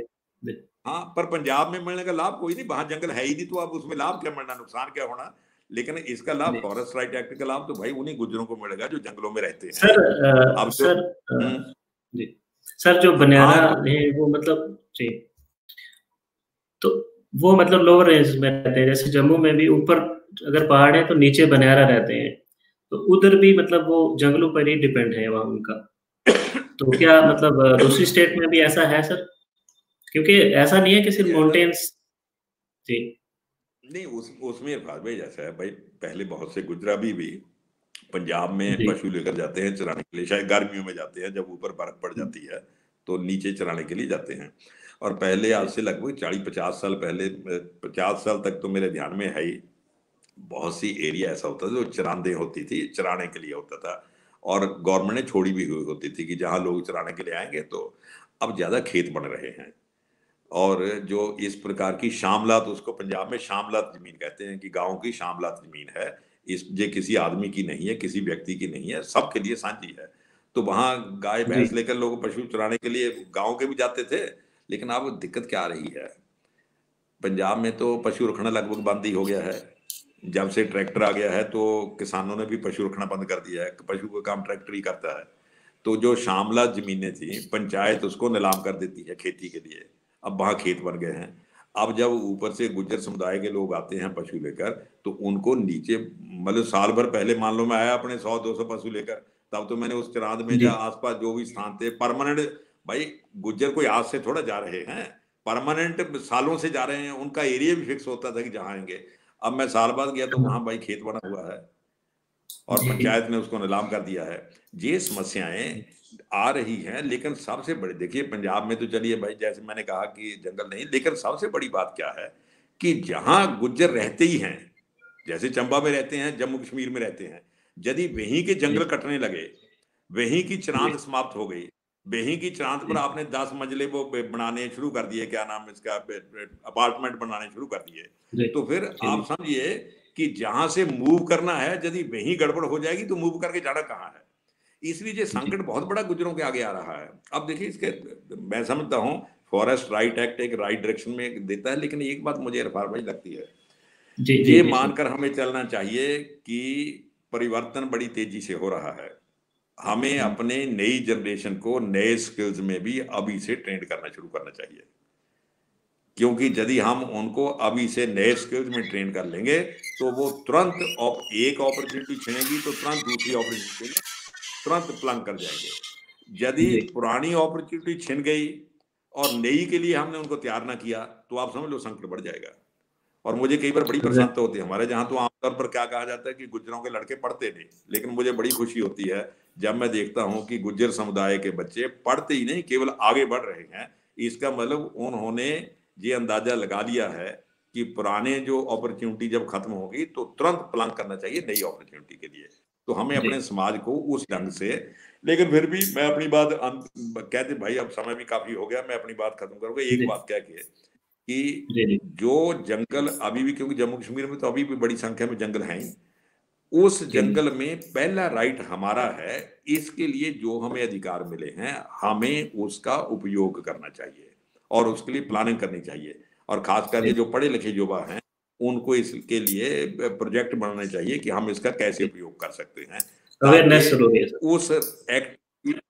जी हाँ, पर पंजाब में मिलने का लाभ कोई नहीं, वहां जंगल है ही नहीं, तो अब उसमें लाभ क्या मिलना, नुकसान क्या होना। लेकिन इसका लाभ, जी फॉरेस्ट राइट एक्ट का लाभ तो भाई उन्हीं गुज्जरों को मिलेगा जो जंगलों में रहते हैं। सर अब जो सर जी सर जो बनियाना हाँ है वो मतलब जी, तो वो मतलब लोअर रेंज में रहते हैं, जैसे जम्मू में भी ऊपर अगर पहाड़ है तो नीचे बनियारा रहते हैं, तो उधर भी मतलब वो जंगलों पर ही डिपेंड है वहाँ उनका। तो क्या मतलब दूसरी स्टेट में भी ऐसा है सर? क्योंकि ऐसा नहीं है कि सिर्फ नहीं ऐसा माउंटेन्स जी नहीं, उस उसमें इरफान भाई जैसा है भाई, पहले बहुत से गुजराबी भी पंजाब में जी पशु लेकर जाते हैं चराने के लिए, शायद गर्मियों में जाते हैं जब ऊपर बर्फ पड़ जी जाती है तो नीचे चराने के लिए जाते हैं। और पहले आज जी से लगभग 40-50 साल पहले, 50 साल तक तो मेरे ध्यान में है ही, बहुत सी एरिया ऐसा होता था जो चरांदे होती थी, चराने के लिए होता था। और गवर्नमेंट ने छोड़ी भी हुई होती थी कि जहाँ लोग चराने के लिए आएंगे। तो अब ज्यादा खेत बन रहे हैं, और जो इस प्रकार की शामलात, उसको पंजाब में शामलात जमीन कहते हैं कि गांव की शामलात जमीन है, इस ये किसी आदमी की नहीं है, किसी व्यक्ति की नहीं है, सबके लिए साझी है। तो वहां गाय जी भैंस लेकर लोग पशु चराने के लिए गांव के भी जाते थे। लेकिन अब दिक्कत क्या आ रही है, पंजाब में तो पशु रखना लगभग बंद ही हो गया है। जब से ट्रैक्टर आ गया है तो किसानों ने भी पशु रखना बंद कर दिया है, पशु का काम ट्रैक्टर ही करता है। तो जो शामला जमीनें थी, पंचायत उसको नीलाम कर देती है खेती के लिए, अब वहां खेत बन गए हैं। अब जब ऊपर से गुज्जर समुदाय के लोग आते हैं पशु लेकर, तो उनको नीचे, मतलब साल भर पहले मान लो मैं आया अपने 100-200 पशु लेकर, तब तो मैंने उस चरांद में जी या आसपास जो भी स्थान थे परमानेंट, भाई गुज्जर कोई आज से थोड़ा जा रहे हैं, परमानेंट सालों से जा रहे हैं, उनका एरिया भी फिक्स होता था कि जहाँ आएंगे। अब मैं साल बाद गया तो वहां भाई खेत बना हुआ है और जी पंचायत ने उसको नीलाम कर दिया है। ये समस्याएं आ रही हैं। लेकिन सबसे बड़ी देखिए, पंजाब में तो चलिए भाई, जैसे मैंने कहा कि जंगल नहीं, लेकिन सबसे बड़ी बात क्या है कि जहां गुज्जर रहते ही हैं, जैसे चंबा में रहते हैं, जम्मू कश्मीर में रहते हैं, यदि वहीं के जी जंगल कटने लगे, वहीं की जी चरांद समाप्त हो गई, वहीं की चरांद पर जी आपने 10 मंजिले वो बनाने शुरू कर दिए, क्या नाम इसका, अपार्टमेंट बनाने शुरू कर दिए, जी तो फिर जी आप समझिए कि जहां से मूव करना है, यदि वहीं गड़बड़ हो जाएगी तो मूव करके जाना कहाँ है। इसलिए ये जी संकट बहुत बड़ा गुजरों के आगे आ रहा है। अब देखिए इसके, मैं समझता हूँ फॉरेस्ट राइट एक्ट एक राइट डायरेक्शन में देता है, लेकिन एक बात मुझे इरफान भाई लगती है, जी जी ये जी सर मानकर हमें चलना चाहिए कि परिवर्तन बड़ी तेजी से हो रहा है। हमें जी अपने नई जनरेशन को नए स्किल्स में भी अभी से ट्रेंड करना शुरू करना चाहिए, क्योंकि यदि हम उनको अभी से नए स्किल्स में ट्रेन कर लेंगे तो वो तुरंत, एक अपॉर्चुनिटी छिनेगी तो तुरंत दूसरी अपॉर्चुनिटी में तुरंत प्लंग कर जाएंगे। यदि जी पुरानी अपॉर्चुनिटी छिन गई और नई के लिए हमने उनको तैयार ना किया, तो आप समझ लो संकट बढ़ जाएगा। और मुझे कई बार बड़ी अगर प्रसन्नता होती है, हमारे जहाँ तो आमतौर पर क्या कहा जाता है कि गुज्जरों के लड़के पढ़ते नहीं, लेकिन मुझे बड़ी खुशी होती है जब मैं देखता हूँ कि गुज्जर समुदाय के बच्चे पढ़ते ही नहीं, केवल आगे बढ़ रहे हैं। इसका मतलब उन्होंने ये अंदाजा लगा लिया है कि पुराने जो अपॉर्चुनिटी जब खत्म होगी तो तुरंत प्लान करना चाहिए नई अपॉर्चुनिटी के लिए। तो हमें जी अपने समाज को उस ढंग से, लेकिन फिर भी मैं अपनी बात कहते भाई अब समय भी काफी हो गया, मैं अपनी बात खत्म करूंगा एक जी बात कह के कि जी जी जो जंगल अभी भी, क्योंकि जम्मू कश्मीर में तो अभी भी बड़ी संख्या में जंगल हैं ही, उस जी जी जंगल में पहला राइट हमारा है। इसके लिए जो हमें अधिकार मिले हैं, हमें उसका उपयोग करना चाहिए और उसके लिए प्लानिंग करनी चाहिए। और खास करके जो पढ़े लिखे युवा हैं, उनको इसके लिए प्रोजेक्ट बनाने चाहिए कि हम इसका कैसे जी उपयोग कर सकते हैं, अवेयरनेस ताकि जरूरी है सर। उस एक्ट,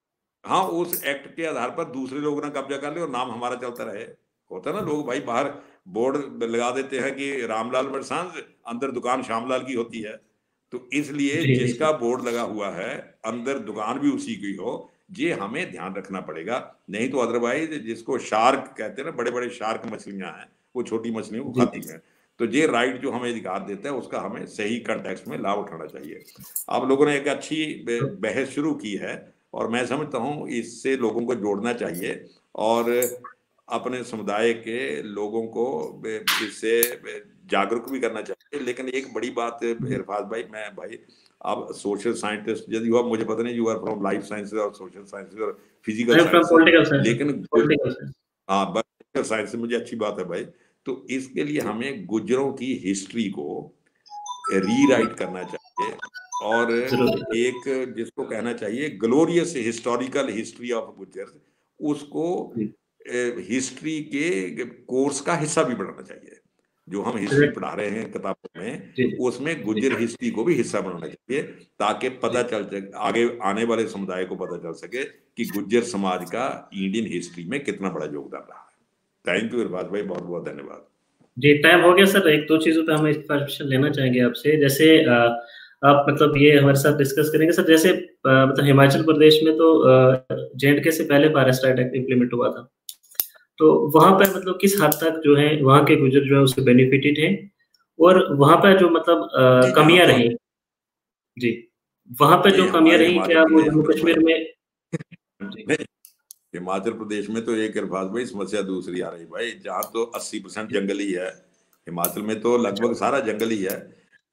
हाँ, उस एक्ट के आधार पर दूसरे लोग ना कब्जा कर ले और नाम हमारा चलता रहे। होता ना, लोग भाई बाहर बोर्ड लगा देते हैं कि रामलाल बरसांस, अंदर दुकान श्यामलाल की होती है। तो इसलिए जी जी जिसका सर बोर्ड लगा हुआ है, अंदर दुकान भी उसी की हो, ये हमें ध्यान रखना पड़ेगा। नहीं तो अदरवाइज, जिसको शार्क कहते हैं ना, बड़े बड़े शार्क मछलियां हैं, वो छोटी मछलियों को जी खाती जी हैं। तो ये राइट जो हमें अधिकार देता है, उसका हमें सही कंटेक्स्ट में लाभ उठाना चाहिए। आप लोगों ने एक अच्छी तो बहस शुरू की है, और मैं समझता हूँ इससे लोगों को जोड़ना चाहिए और अपने समुदाय के लोगों को इससे जागरूक भी करना चाहिए। लेकिन एक बड़ी बात जी इरफाज भाई, मैं भाई आप सोशल साइंटिस्ट यदि हो, मुझे पता नहीं, you are from life sciences और सोशल साइंसेज और physical I am from sciences, political science, लेकिन पॉलिटिकल साइंस। हाँ पॉलिटिकल साइंस से मुझे अच्छी बात है भाई। तो इसके लिए जी हमें गुज्जरों की हिस्ट्री को जी रीराइट करना चाहिए, और जरूर। एक जिसको कहना चाहिए glorious historical history of Gujjar, उसको जी हिस्ट्री के कोर्स का हिस्सा भी बनाना चाहिए। जो हम हिस्ट्री जी पढ़ा रहे हैं किताबों में, जी उसमें जी गुज्जर हिस्ट्री को भी हिस्सा बनाना चाहिए, ताकि पता जी चल सके, आगे आने वाले समुदाय को पता चल सके कि गुज्जर समाज का इंडियन हिस्ट्री में कितना बड़ा योगदान रहा है। थैंक यू इरफाज भाई, बहुत बहुत धन्यवाद। जी टाइम हो गया सर। एक दो चीजों पे हम इंफॉर्मेशन लेना चाहेंगे आपसे। जैसे आप मतलब ये हमारे साथ डिस्कस करेंगे सर। जैसे मतलब हिमाचल प्रदेश में तो J&K से पहले फॉरेस्ट एक्ट इम्प्लीमेंट हुआ था, तो वहां पे मतलब किस हद तक जो है वहां के गुजर जो है उससे बेनिफिटेड हैं, और वहां पे जो मतलब जी जहाँ कमियां तो रही। जी वहां पे नहीं, जो कमियां हमारे रही हिमाचल क्या वो प्रदेश जम्मू में तो भाई कश्मीर में। जी नहीं, हिमाचल प्रदेश में तो एक इरफाज भाई समस्या दूसरी आ रही भाई। जहाँ तो 80% जंगल ही है, हिमाचल में तो अच्छा। लगभग सारा जंगल ही है।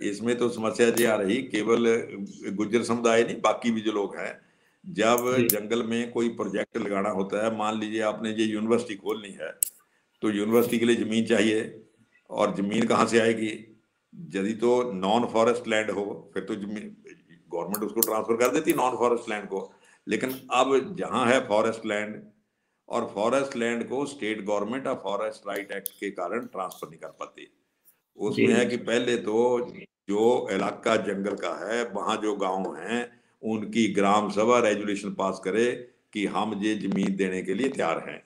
इसमें तो समस्या ये आ रही, केवल गुज्जर समुदाय नहीं, बाकी भी जो लोग हैं, जब जी जंगल में कोई प्रोजेक्ट लगाना होता है, मान लीजिए आपने ये यूनिवर्सिटी खोलनी है, तो यूनिवर्सिटी के लिए जमीन चाहिए, और जमीन कहाँ से आएगी? यदि तो नॉन फॉरेस्ट लैंड हो, फिर तो जमीन गवर्नमेंट उसको ट्रांसफर कर देती है नॉन फॉरेस्ट लैंड को। लेकिन अब जहां है फॉरेस्ट लैंड, और फॉरेस्ट लैंड को स्टेट गवर्नमेंट और फॉरेस्ट राइट एक्ट के कारण ट्रांसफर नहीं कर पाती। जी उसमें है कि पहले तो जो इलाका जंगल का है, वहां जो गांव हैं, उनकी ग्राम सभा रेजुलेशन पास करे कि हम ये जमीन देने के लिए तैयार हैं।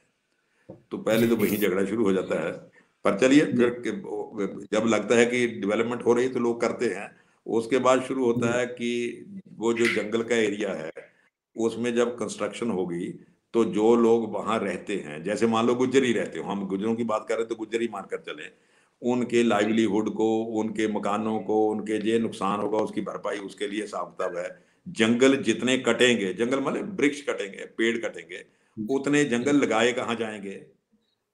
तो पहले जी तो जी वहीं झगड़ा शुरू हो जाता है। पर चलिए फिर जी जब लगता है कि डेवलपमेंट हो रही है तो लोग करते हैं। उसके बाद शुरू होता जी है कि वो जो जंगल का एरिया है, उसमें जब कंस्ट्रक्शन होगी, तो जो लोग वहां रहते हैं, जैसे मान लो गुज्जर ही रहते हो, हम गुज्जरों की बात कर रहे हैं तो गुज्जर ही मानकर चले, उनके जी लाइवलीहुड को, उनके मकानों को, उनके जो नुकसान होगा उसकी भरपाई, उसके लिए हिसाब किताब है। जंगल जितने कटेंगे, जंगल मतलब वृक्ष कटेंगे, पेड़ कटेंगे, उतने जी जंगल लगाए कहाँ जाएंगे?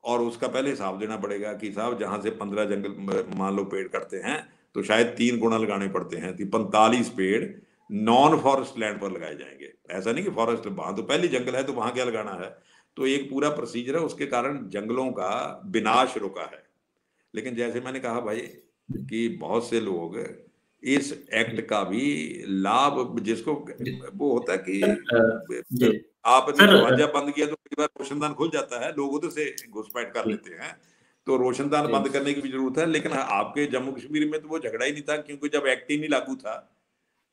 और उसका पहले हिसाब देना पड़ेगा कि साहब जहां से 15 जंगल मान लो पेड़ कटते हैं, तो शायद 3 गुना लगाने पड़ते हैं, तो 45 पेड़ नॉन फॉरेस्ट लैंड पर लगाए जाएंगे। ऐसा नहीं कि फॉरेस्ट वहां तो पहले जंगल है तो वहां क्या लगाना है। तो एक पूरा प्रोसीजर है, उसके कारण जंगलों का विनाश रुका है। लेकिन जैसे मैंने कहा भाई, कि बहुत से लोग इस एक्ट जी का भी लाभ, जिसको जी वो होता है सर जी कि आपने सर दरवाजा बंद किया तो कई बार रोशनदान खुल जाता है, लोग उधर से घुसपैठ कर जी लेते हैं। तो रोशनदान जी बंद करने की भी जरूरत है। लेकिन आपके जम्मू कश्मीर में तो वो झगड़ा ही नहीं था, क्योंकि जब एक्ट ही नहीं लागू था,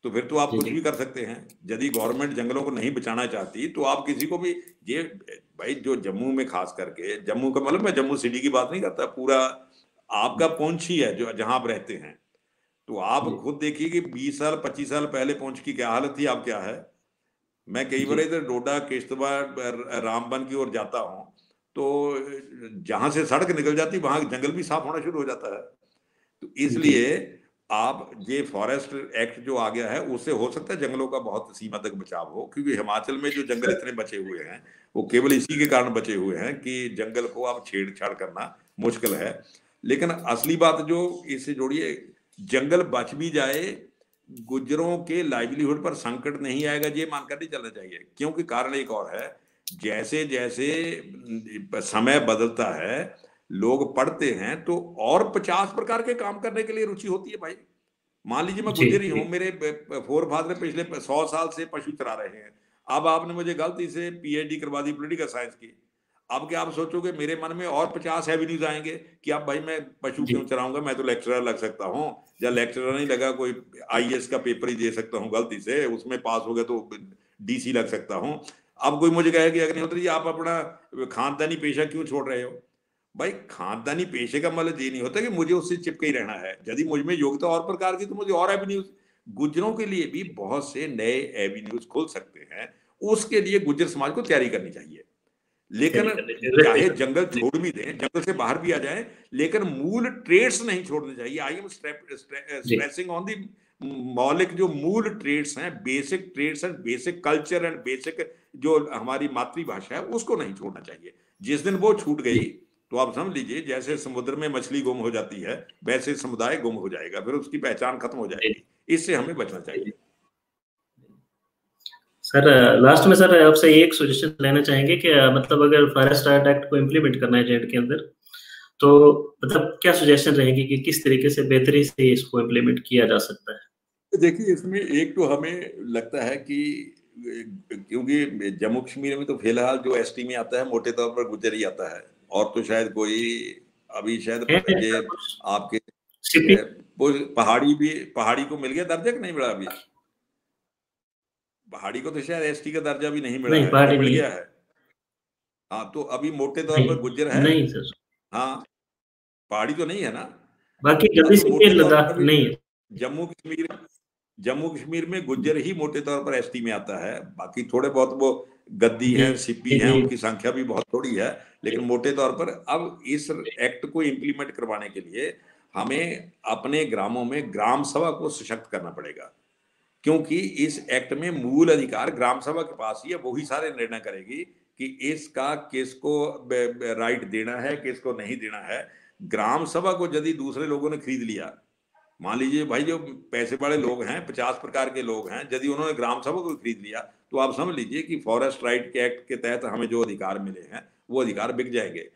तो फिर तो आप जी कुछ जी भी कर सकते हैं। यदि गवर्नमेंट जंगलों को नहीं बचाना चाहती, तो आप किसी को भी, ये भाई जो जम्मू में खास करके, जम्मू का मतलब मैं जम्मू सिटी की बात नहीं करता, पूरा आपका पुंछ ही है जो जहां आप रहते हैं। तो आप जी खुद देखिए कि 20 साल 25 साल पहले पुंछ की क्या हालत थी, अब क्या है। मैं कई बार जी इधर डोडा किश्तवाड़ रामबन की ओर जाता हूँ, तो जहां से सड़क निकल जाती वहां जंगल भी साफ होना शुरू हो जाता है। तो जी इसलिए आप ये फॉरेस्ट एक्ट जो आ गया है, उससे हो सकता है जंगलों का बहुत सीमा तक बचाव हो, क्योंकि हिमाचल में जो जंगल सर इतने बचे हुए हैं, वो केवल इसी के कारण बचे हुए हैं कि जंगल को आप छेड़छाड़ करना मुश्किल है। लेकिन असली बात जो इससे जोड़िए, जंगल बच भी जाए, गुज्जरों के लाइवलीहुड पर संकट नहीं आएगा, ये मानकर नहीं चलना चाहिए। क्योंकि कारण एक और है, जैसे जैसे समय बदलता है, लोग पढ़ते हैं, तो और 50 प्रकार के काम करने के लिए रुचि होती है भाई। मान लीजिए मैं जी गुज्जर ही हूं, जी मेरे फोर फादर पिछले 100 साल से पशु चरा रहे हैं। अब आपने मुझे गलती से पीएचडी करवा दी पॉलिटिकल साइंस की। अब क्या आप सोचोगे मेरे मन में और 50 एवेन्यूज आएंगे कि अब भाई मैं पशु जी क्यों चराऊंगा, मैं तो लेक्चरर लग सकता हूँ। या लेक्चरर नहीं लगा, कोई आईएएस का पेपर ही दे सकता हूँ गलती से, उसमें पास हो गया तो डीसी लग सकता हूँ। अब कोई मुझे कहे कि अग्निहोत्री जी आप अपना खानदानी पेशा क्यों छोड़ रहे हो? भाई खानदानी पेशे का मतलब ये नहीं होता कि मुझे उससे चिपके ही रहना है। यदि मुझ में योग्यता और प्रकार की, तो मुझे और एवेन्यूज, गुज्जरों के लिए भी बहुत से नए एवेन्यूज खुल सकते हैं। उसके लिए गुज्जर समाज को तैयारी करनी चाहिए। लेकिन तैयारी करनी चाहिए एग्जैक्टली चाहे सर। जंगल जी छोड़ भी दें, जंगल से बाहर भी आ जाएं, लेकिन मूल ट्रेड्स नहीं छोड़ने चाहिए। आई एम जी स्ट्रेसिंग ऑन दी मौलिक जो मूल ट्रेड्स हैं, basic trades and basic culture and basic जो हमारी मातृभाषा है, उसको नहीं छोड़ना चाहिए। जिस दिन वो छूट गई, जी तो आप समझ लीजिए जैसे समुद्र में मछली गुम हो जाती है, वैसे समुदाय गुम हो जाएगा, फिर उसकी पहचान खत्म हो जी जाएगी। इससे हमें बचना जी चाहिए। सर लास्ट में सर आपसे एक सजेशन लेना चाहेंगे कि मतलब अगर फॉरेस्ट राइट एक्ट को इम्प्लीमेंट करना है जेड के अंदर, तो मतलब क्या सजेशन रहेगी कि किस तरीके से बेहतरी से इसको इम्प्लीमेंट किया जा सकता है? देखिए, इसमें एक तो हमें लगता है कि क्योंकि जम्मू कश्मीर में तो फिलहाल जो एसटी में आता है मोटे तौर पर गुजर ही आता है, और तो शायद कोई अभी शायद ये आपके वो पहाड़ी को मिल गया दर्जा कि नहीं मिला अभी? पहाड़ी को तो शायद एसटी का दर्जा भी नहीं मिला है या मिल गया है? हाँ, तो अभी मोटे तौर पर गुज्जर है। नहीं सर, हाँ, पहाड़ी तो नहीं है ना। बाकी तो मोटे तौर लद्दाख पर नहीं है। जम्मू कश्मीर में गुज्जर ही मोटे तौर पर एसटी में आता है। बाकी थोड़े बहुत वो गद्दी हैं, सिप्पी हैं, उनकी संख्या भी बहुत थोड़ी है, लेकिन मोटे तौर पर अब इस एक्ट को इम्प्लीमेंट करवाने के लिए हमें अपने ग्रामों में ग्राम सभा को सशक्त करना पड़ेगा, क्योंकि इस एक्ट में मूल अधिकार ग्राम सभा के पास ही है। वही सारे निर्णय करेगी कि इसका किसको राइट देना है, किसको नहीं देना है। ग्राम सभा को यदि दूसरे लोगों ने खरीद लिया, मान लीजिए भाई जो पैसे वाले लोग हैं, 50 प्रकार के लोग हैं, यदि उन्होंने ग्राम सभा को खरीद लिया, तो आप समझ लीजिए कि फॉरेस्ट राइट के एक्ट के तहत हमें जो अधिकार मिले हैं वो अधिकार बिक जाएंगे।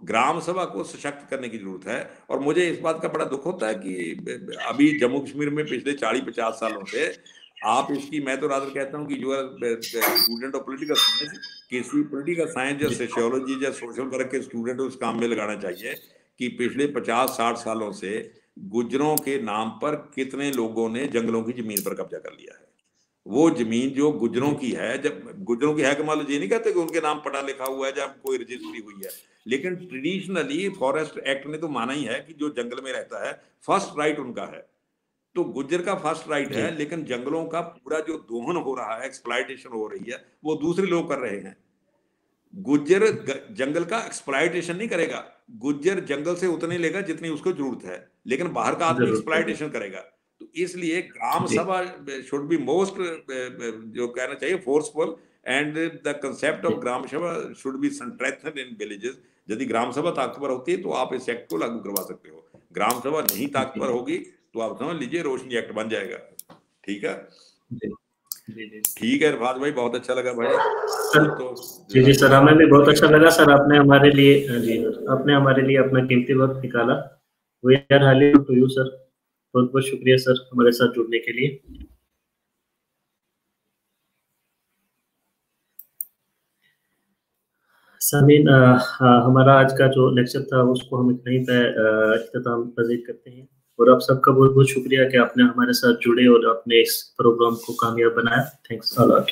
ग्राम सभा को सशक्त करने की जरूरत है। और मुझे इस बात का बड़ा दुख होता है कि अभी जम्मू कश्मीर में पिछले 40-50 सालों से आप इसकी, मैं तो रादर कहता हूँ कि जो स्टूडेंट ऑफ पॉलिटिकल साइंस, किसी पॉलिटिकल साइंस या सोशियोलॉजी या सोशल वर्क के स्टूडेंट उस काम में लगाना चाहिए कि पिछले 50-60 सालों से गुजरों के नाम पर कितने लोगों ने जंगलों की जमीन पर कब्जा कर लिया है। वो जमीन जो गुजरों की है, जब गुजरों की है कि मान लो ये नहीं कहते कि उनके नाम पढ़ा लिखा हुआ है जब कोई रजिस्ट्री हुई है, लेकिन ट्रेडिशनली फॉरेस्ट एक्ट ने तो माना ही है कि जो जंगल में रहता है फर्स्ट राइट उनका है। तो गुज्जर का फर्स्ट राइट है, लेकिन जंगलों का पूरा जो दोहन हो रहा है, एक्सप्लॉयटेशन हो रही है, वो दूसरे लोग कर रहे हैं। गुज्जर जंगल का एक्सप्लॉयटेशन नहीं करेगा, गुज्जर जंगल से उतने लेगा जितनी उसको जरूरत है, लेकिन बाहर का आदमी एक्सप्लॉयटेशन करेगा। तो इसलिए ग्राम सभा शुड बी मोस्ट, जो कहना चाहिए, forceful, and the concept of gram sabha should be strengthened in villages. यदि ग्राम सभा ताकतवर होती है तो आप इस एक्ट को लागू करवा सकते हो। ग्राम सभा नहीं ताकतवर होगी तो आप समझ लीजिए रोशनी एक्ट बन जाएगा। ठीक है, ठीक है इरफाज भाई, बहुत अच्छा लगा भाई सर। तो जी सर, हमें भी बहुत अच्छा लगा सर। आपने हमारे लिए, जी आपने हमारे लिए अपना कीमती वक्त निकाला। We are highly to you sir. बहुत बहुत शुक्रिया सर हमारे साथ जुड़ने के लिए। सामीन, हमारा आज का जो लेक्चर था उसको हम कहीं पे इख्तिताम पज़ीर करते हैं, और आप सबका बहुत बहुत शुक्रिया कि आपने हमारे साथ जुड़े और अपने इस प्रोग्राम को कामयाब बनाया। Thanks a lot.